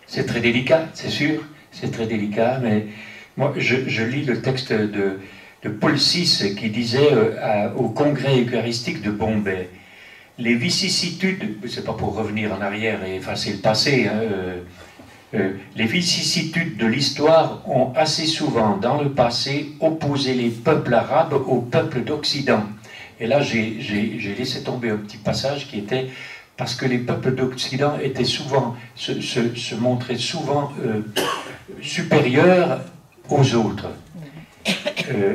S3: c'est très délicat, c'est sûr, c'est très délicat, mais moi, je lis le texte de Paul VI qui disait au congrès eucharistique de Bombay, les vicissitudes, c'est pas pour revenir en arrière et effacer le passé, les vicissitudes de l'histoire ont assez souvent dans le passé opposé les peuples arabes aux peuples d'Occident. Et là j'ai laissé tomber un petit passage qui était parce que les peuples d'Occident étaient souvent, se montraient souvent supérieurs aux autres.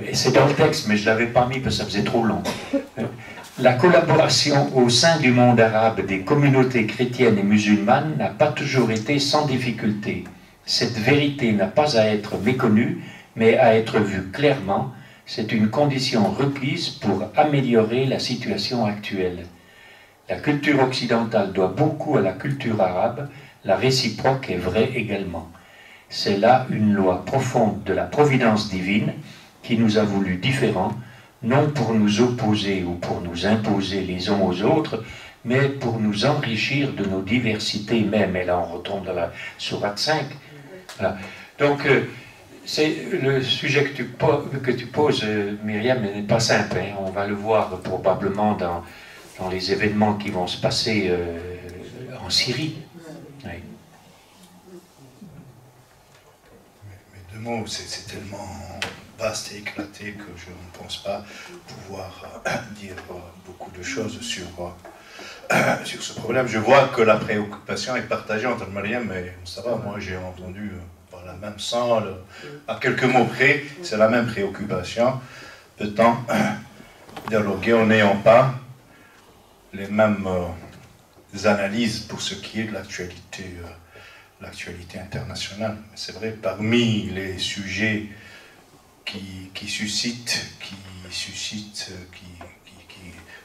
S3: Et c'est dans le texte, mais je ne l'avais pas mis parce que ça faisait trop long. La collaboration au sein du monde arabe des communautés chrétiennes et musulmanes n'a pas toujours été sans difficulté. Cette vérité n'a pas à être méconnue, mais à être vue clairement. C'est une condition requise pour améliorer la situation actuelle. La culture occidentale doit beaucoup à la culture arabe, la réciproque est vraie également. C'est là une loi profonde de la providence divine qui nous a voulu différents, non pour nous opposer ou pour nous imposer les uns aux autres, mais pour nous enrichir de nos diversités même. Et là, on retombe dans la sourate 5. Voilà. Donc, c'est le sujet que tu poses, Myriam, n'est pas simple. Hein. On va le voir probablement dans les événements qui vont se passer en Syrie. Oui.
S4: Mais deux mots, c'est tellement vaste et éclaté que je ne pense pas pouvoir dire beaucoup de choses sur ce problème. Je vois que la préoccupation est partagée entre Myriam et Moustapha. Moi, j'ai entendu par la même sang, à quelques mots près, c'est la même préoccupation. Peut-on dialoguer en n'ayant pas les mêmes analyses pour ce qui est de l'actualité internationale. C'est vrai, parmi les sujets qui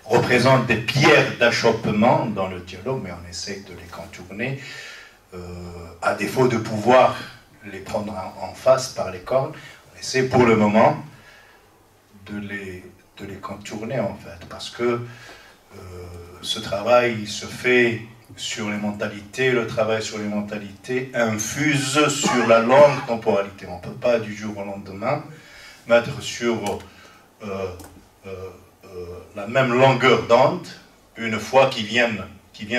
S4: représentent des pierres d'achoppement dans le dialogue, mais on essaie de les contourner, à défaut de pouvoir les prendre en face par les cornes, on essaie pour le moment de les contourner en fait, parce que ce travail se fait sur les mentalités, le travail sur les mentalités infuse sur la longue temporalité. On ne peut pas du jour au lendemain mettre sur la même longueur d'onde une foi qui vient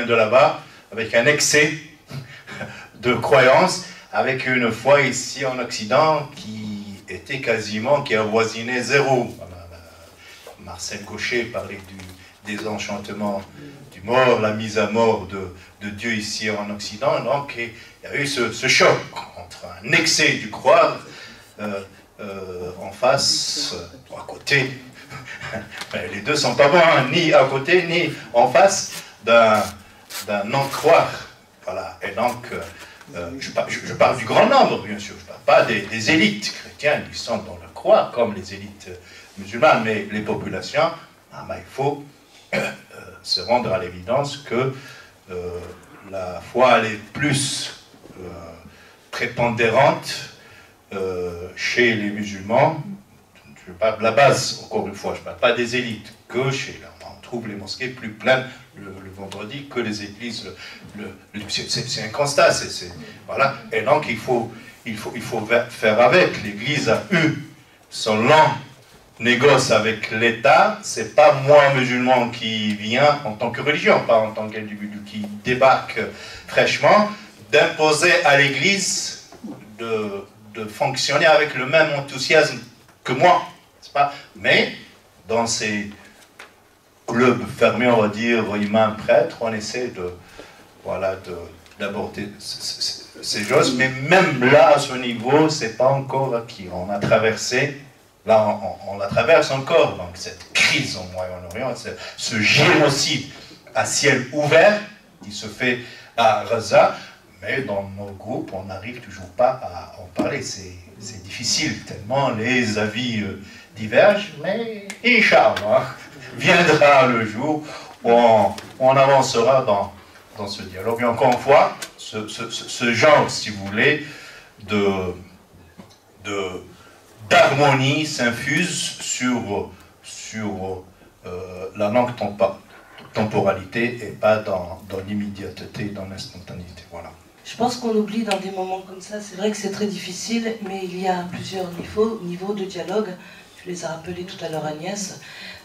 S4: de là-bas avec un excès de croyance, avec une foi ici en Occident qui était quasiment, qui avoisinait zéro. Marcel Gauchet parlait du désenchantement du mort, la mise à mort de Dieu ici en Occident. Donc il y a eu ce choc entre un excès du croire en face, à côté. Les deux ne sont pas bons, hein, ni à côté, ni en face d'un non-croire. Voilà. Et donc, je parle du grand nombre, bien sûr. Je ne parle pas des élites chrétiennes qui sont dans le croire, comme les élites musulmanes, mais les populations, il faut se rendre à l'évidence que la foi elle est plus prépondérante chez les musulmans. Je parle de la base, encore une fois, je ne parle pas des élites, que chez là, on trouve les mosquées plus pleines le vendredi que les églises. C'est un constat, voilà. Et donc il faut faire avec. L'Église a eu son long négoce avec l'État. C'est pas moi musulman qui vient en tant que religion, pas en tant qu'individu qui débarque fraîchement, d'imposer à l'Église de fonctionner avec le même enthousiasme que moi, n'est-ce pas? Mais dans ces clubs fermés, on va dire, imams, prêtres, on essaie d'aborder ces choses, mais même là, à ce niveau, c'est pas encore acquis. On a traversé, là, on la traverse encore, donc cette crise au Moyen-Orient, ce génocide à ciel ouvert qui se fait à Gaza, mais dans nos groupes, on n'arrive toujours pas à en parler. C'est difficile, tellement les avis divergent, mais Inch'Allah, viendra le jour où on avancera dans ce dialogue. Et encore une fois, ce genre, si vous voulez, d'harmonie s'infuse sur la longue temporalité et pas dans l'immédiateté, dans l'instantanéité. Voilà.
S8: Je pense qu'on oublie dans des moments comme ça, c'est vrai que c'est très difficile, mais il y a plusieurs niveaux de dialogue.
S13: tu les as rappelés tout à l'heure Agnès,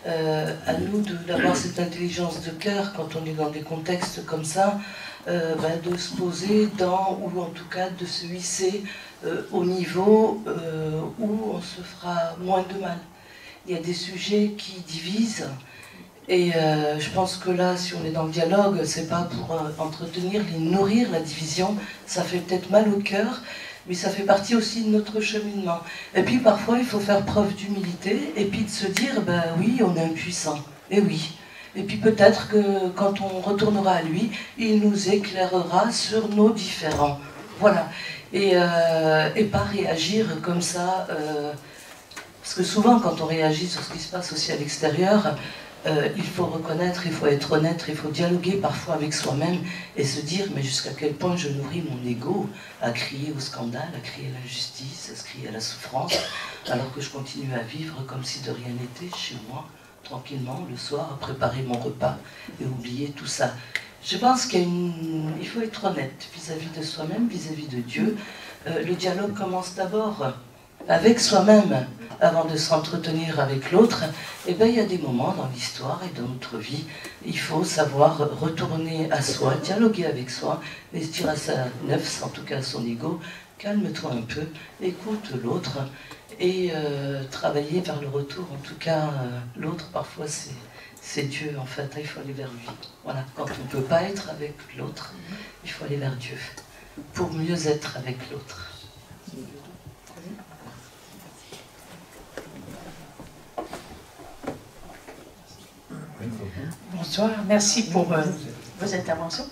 S13: à nous d'avoir cette intelligence de cœur quand on est dans des contextes comme ça, de se poser dans, ou en tout cas de se hisser au niveau où on se fera moins de mal. Il y a des sujets qui divisent, et je pense que là, si on est dans le dialogue, c'est pas pour entretenir, nourrir la division, ça fait peut-être mal au cœur, mais ça fait partie aussi de notre cheminement. Et puis parfois, il faut faire preuve d'humilité, et puis de se dire, ben oui, on est impuissant, et oui. Et puis peut-être que quand on retournera à lui, il nous éclairera sur nos différends. Voilà. Et pas réagir comme ça, parce que souvent quand on réagit sur ce qui se passe aussi à l'extérieur, il faut reconnaître, il faut être honnête, il faut dialoguer parfois avec soi-même et se dire mais jusqu'à quel point je nourris mon ego à crier au scandale, à crier à l'injustice, à crier à la souffrance, alors que je continue à vivre comme si de rien n'était chez moi, tranquillement, le soir, à préparer mon repas et oublier tout ça. Je pense qu'il faut être honnête vis-à-vis de soi-même, vis-à-vis de Dieu. Le dialogue commence d'abord avec soi-même, avant de s'entretenir avec l'autre. Et bien il y a des moments dans l'histoire et dans notre vie, il faut savoir retourner à soi, dialoguer avec soi, et se dire à sa nefs, en tout cas à son ego, calme-toi un peu, écoute l'autre, et travailler vers le retour. En tout cas, l'autre, parfois, c'est Dieu, en fait. Il faut aller vers lui. Voilà. Quand on ne peut pas être avec l'autre, il faut aller vers Dieu, pour mieux être avec l'autre.
S14: Bonsoir, merci pour vos interventions.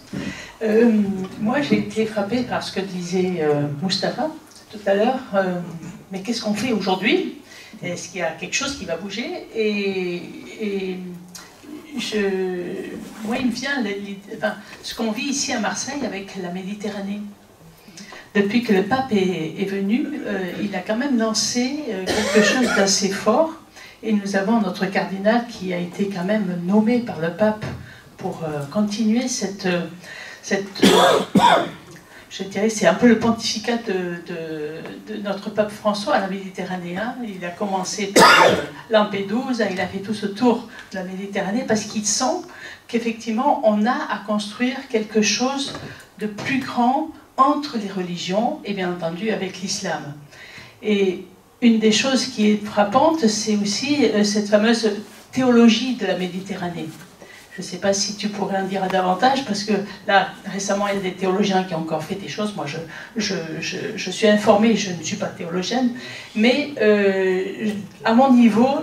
S14: Moi, j'ai été frappée par ce que disait Mustapha tout à l'heure. Mais qu'est-ce qu'on fait aujourd'hui? Est-ce qu'il y a quelque chose qui va bouger? Moi, il me vient ce qu'on vit ici à Marseille avec la Méditerranée. Depuis que le pape est venu, il a quand même lancé quelque chose d'assez fort. Et nous avons notre cardinal qui a été quand même nommé par le pape pour continuer cette je dirais, c'est un peu le pontificat de notre pape François à la Méditerranée. Il a commencé par Lampedusa, il a fait tout ce tour de la Méditerranée parce qu'il sent qu'effectivement on a à construire quelque chose de plus grand entre les religions et bien entendu avec l'islam. Et une des choses qui est frappante, c'est aussi cette fameuse théologie de la Méditerranée. Je ne sais pas si tu pourrais en dire davantage, parce que là, récemment, il y a des théologiens qui ont encore fait des choses. Moi, je suis informée, je ne suis pas théologienne, mais à mon niveau,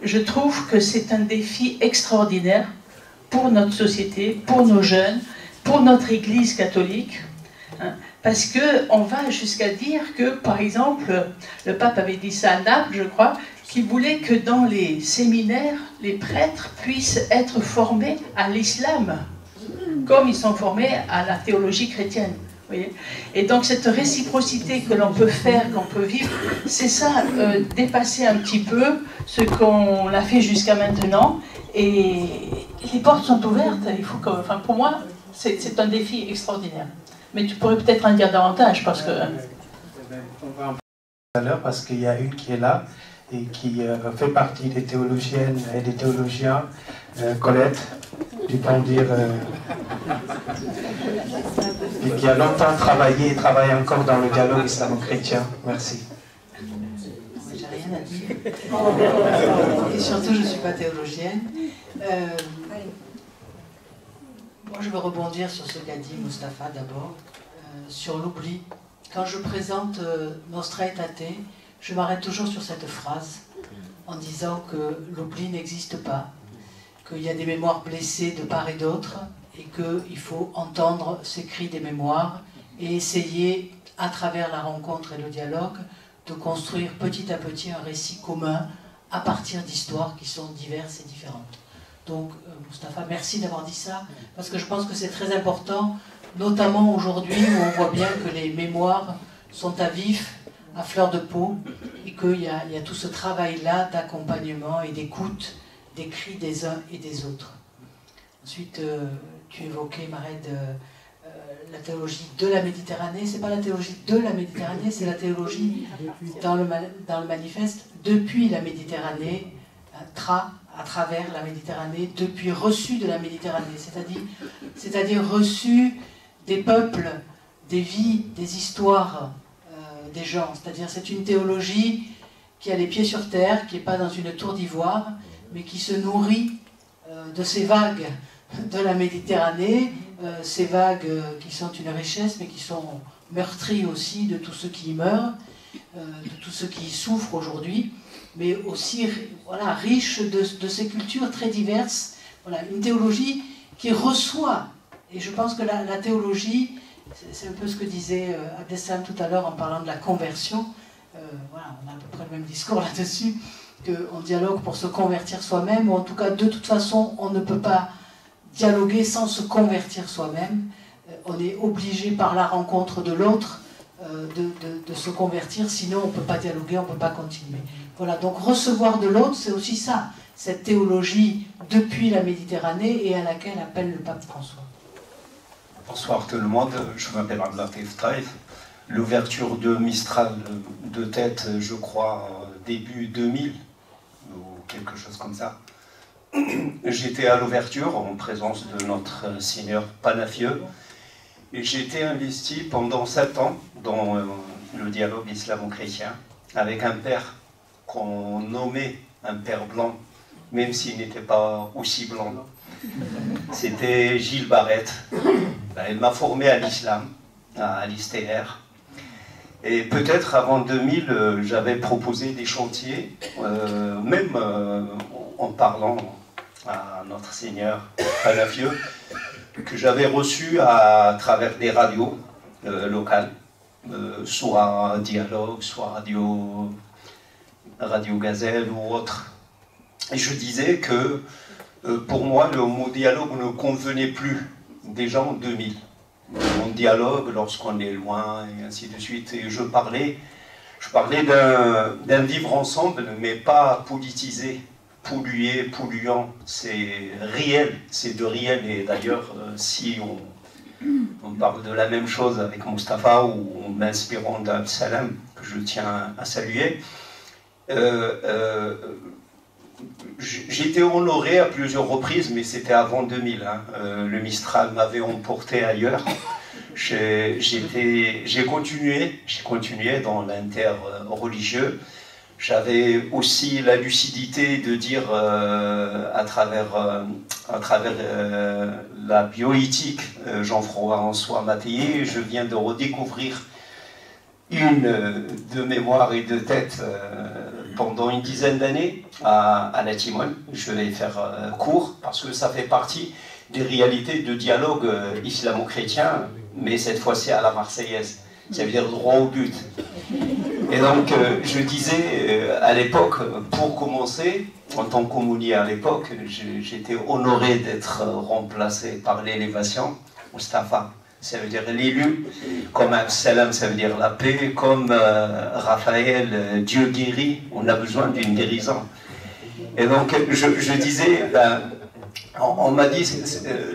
S14: je trouve que c'est un défi extraordinaire pour notre société, pour nos jeunes, pour notre Église catholique, hein, parce qu'on va jusqu'à dire que, par exemple, le pape avait dit ça à Naples, je crois, qu'il voulait que dans les séminaires, les prêtres puissent être formés à l'islam, comme ils sont formés à la théologie chrétienne. Vous voyez ? Et donc cette réciprocité que l'on peut faire, qu'on peut vivre, c'est ça, dépasser un petit peu ce qu'on a fait jusqu'à maintenant. Et les portes sont ouvertes. Il faut que, enfin, pour moi, c'est un défi extraordinaire. Mais tu pourrais peut-être en dire davantage, parce que...
S2: On va en parler tout à l'heure, parce qu'il y a une qui est là, et qui fait partie des théologiennes et des théologiens, Colette, Dupont-Dire, et qui a longtemps travaillé et travaille encore dans le dialogue islamo-chrétien. Merci.
S15: J'ai rien à dire. Et surtout, je ne suis pas théologienne. Moi, je veux rebondir sur ce qu'a dit Mustapha d'abord, sur l'oubli. Quand je présente Nostra Aetate, je m'arrête toujours sur cette phrase en disant que l'oubli n'existe pas, qu'il y a des mémoires blessées de part et d'autre et qu'il faut entendre ces cris des mémoires et essayer, à travers la rencontre et le dialogue, de construire petit à petit un récit commun à partir d'histoires qui sont diverses et différentes. Donc, Mustapha, merci d'avoir dit ça, parce que je pense que c'est très important, notamment aujourd'hui où on voit bien que les mémoires sont à vif, à fleur de peau, et qu'il y a tout ce travail-là d'accompagnement et d'écoute des cris des uns et des autres. Ensuite, tu évoquais, Mared, la théologie de la Méditerranée. C'est pas la théologie de la Méditerranée, c'est la théologie dans le manifeste depuis la Méditerranée, à travers la Méditerranée, depuis reçu de la Méditerranée, c'est-à-dire reçu des peuples, des vies, des histoires des gens. C'est-à-dire c'est une théologie qui a les pieds sur terre, qui n'est pas dans une tour d'ivoire, mais qui se nourrit de ces vagues de la Méditerranée, ces vagues qui sont une richesse, mais qui sont meurtries aussi de tous ceux qui y meurent, de tous ceux qui y souffrent aujourd'hui, mais aussi voilà, riche de ces cultures très diverses. Voilà, une théologie qui reçoit, et je pense que la théologie, c'est un peu ce que disait Abdeslam tout à l'heure en parlant de la conversion, voilà, on a à peu près le même discours là-dessus, qu'on dialogue pour se convertir soi-même, ou en tout cas de toute façon on ne peut pas dialoguer sans se convertir soi-même. On est obligé par la rencontre de l'autre de se convertir, sinon on ne peut pas dialoguer, on ne peut pas continuer. Voilà, donc recevoir de l'autre, c'est aussi ça, cette théologie depuis la Méditerranée et à laquelle appelle le pape François.
S16: Bonsoir tout le monde, je m'appelle Abdelatif Taïf. L'ouverture de Mistral de tête, je crois, début 2000, ou quelque chose comme ça. J'étais à l'ouverture en présence de notre Seigneur Panafieux et j'ai été investi pendant 7 ans dans le dialogue islamo-chrétien avec un père qu'on nommait un père blanc, même s'il n'était pas aussi blanc. C'était Gilles Barrette. Il m'a formé à l'islam, à l'ISTR. Et peut-être avant 2000, j'avais proposé des chantiers, même en parlant à notre Seigneur Panafieux, que j'avais reçu à travers des radios locales, soit Dialogue, soit Radio Gazelle ou autre. Et je disais que pour moi, le mot dialogue ne convenait plus déjà en 2000. On dialogue lorsqu'on est loin et ainsi de suite. Et je parlais d'un vivre ensemble, mais pas politisé, pollué, polluant. C'est réel, c'est de réel. Et d'ailleurs, si on parle de la même chose avec Mustapha ou m'inspirant d'Abdeslam, que je tiens à saluer, j'étais honoré à plusieurs reprises, mais c'était avant 2000. Le Mistral m'avait emporté ailleurs. J'ai continué dans l'inter-religieux. J'avais aussi la lucidité de dire à travers la bioéthique Jean-François Mattei, je viens de redécouvrir une de mémoire et de tête pendant une dizaine d'années à la Timone. Je vais faire court parce que ça fait partie des réalités de dialogue islamo-chrétien, mais cette fois-ci à la Marseillaise. Ça veut dire droit au but. Et donc je disais à l'époque, pour commencer, en tant qu'aumônier à l'époque, j'étais honoré d'être remplacé par l'élévation, Mustapha. Ça veut dire l'élu, comme Abdeslam, ça veut dire la paix, comme Raphaël, Dieu guérit, on a besoin d'une guérison. Et donc je disais, on m'a dit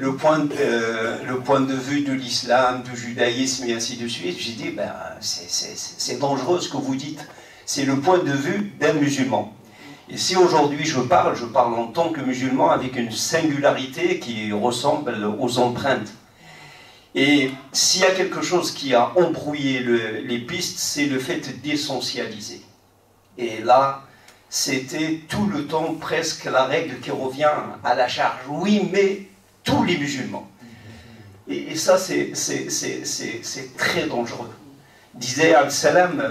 S16: le point de vue de l'islam, du judaïsme et ainsi de suite. J'ai dit, c'est dangereux ce que vous dites. C'est le point de vue d'un musulman. Et si aujourd'hui je parle en tant que musulman avec une singularité qui ressemble aux empreintes. Et s'il y a quelque chose qui a embrouillé les pistes, c'est le fait d'essentialiser. Et là, c'était tout le temps presque la règle qui revient à la charge. Oui, mais tous les musulmans. Et ça, c'est très dangereux. Disait Abdeslam,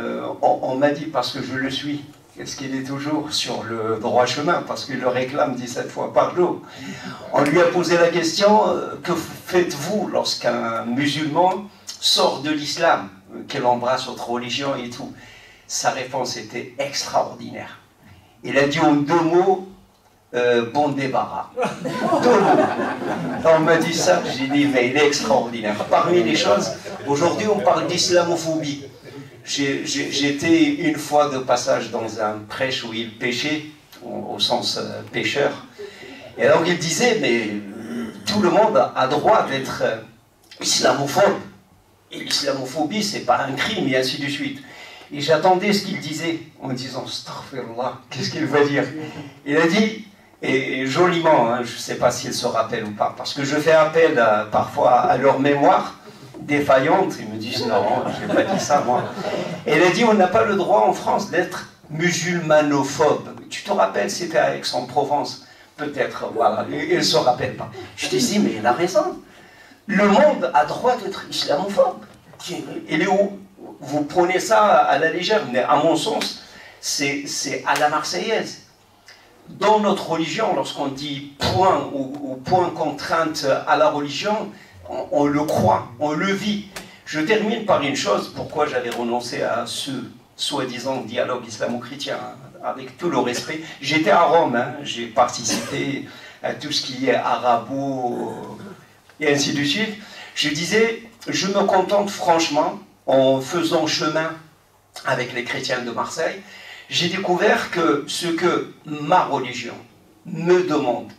S16: on m'a dit, parce que je le suis, est-ce qu'il est toujours sur le droit chemin, parce qu'il le réclame 17 fois par jour. On lui a posé la question, que faites-vous lorsqu'un musulman sort de l'islam, qu'il embrasse votre religion et tout? Sa réponse était extraordinaire. Il a dit en 2 mots, bon débarras. 2 mots. On m'a dit ça, j'ai dit, mais il est extraordinaire. Parmi les choses, aujourd'hui on parle d'islamophobie. J'étais une fois de passage dans un prêche où il pêchait, au sens pêcheur. Et alors il disait, mais tout le monde a droit d'être islamophobe. Et l'islamophobie, c'est pas un crime, et ainsi de suite. Et j'attendais ce qu'il disait, en disant, astaghfirullah, qu'est-ce qu'il va dire? Il a dit, et joliment, hein, je ne sais pas s'il se rappelle ou pas, parce que je fais appel parfois à leur mémoire défaillante, ils me disent, non, je n'ai pas dit ça, moi. Et il a dit, on n'a pas le droit en France d'être musulmanophobe. Tu te rappelles, c'était à Aix-en-Provence, peut-être, voilà, il ne se rappelle pas. Je te dis, mais il a raison. Le monde a droit d'être islamophobe. Il est où? Vous prenez ça à la légère, mais à mon sens, c'est à la marseillaise. Dans notre religion, lorsqu'on dit point ou point contrainte à la religion, on le croit, on le vit. Je termine par une chose, pourquoi j'avais renoncé à ce soi-disant dialogue islamo-chrétien, avec tout le respect. J'étais à Rome, hein, j'ai participé à tout ce qui est arabo et ainsi de suite. Je disais, je me contente franchement, en faisant chemin avec les chrétiens de Marseille, j'ai découvert que ce que ma religion me demande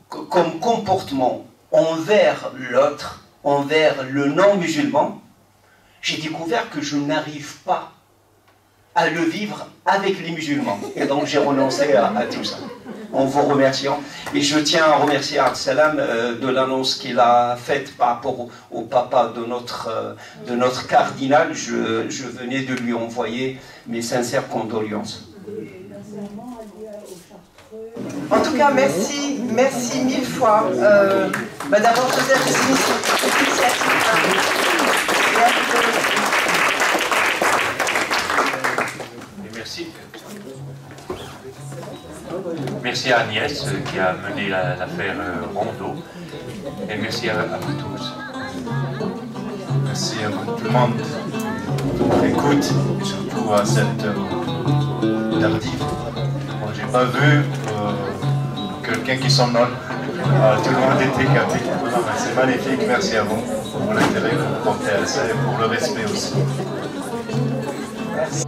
S16: comme comportement envers l'autre, envers le non-musulman, j'ai découvert que je n'arrive pas à le vivre avec les musulmans. Et donc j'ai renoncé à tout ça. En vous remerciant. Et je tiens à remercier Absalam de l'annonce qu'il a faite par rapport au papa de notre cardinal. Je venais de lui envoyer mes sincères condoléances.
S1: En tout cas, merci mille fois d'avoir posé cette initiative.
S3: Merci. Merci à Agnès qui a mené l'affaire Rondeau. Et merci à vous tous.
S4: Merci à vous tout le monde pour l'écoute et surtout à cette heure tardive. Bon, j'ai pas vu quelqu'un qui somnole. Tout le monde était capé. C'est magnifique. Merci à vous pour l'intérêt que vous portez à ça et pour le respect aussi. Merci.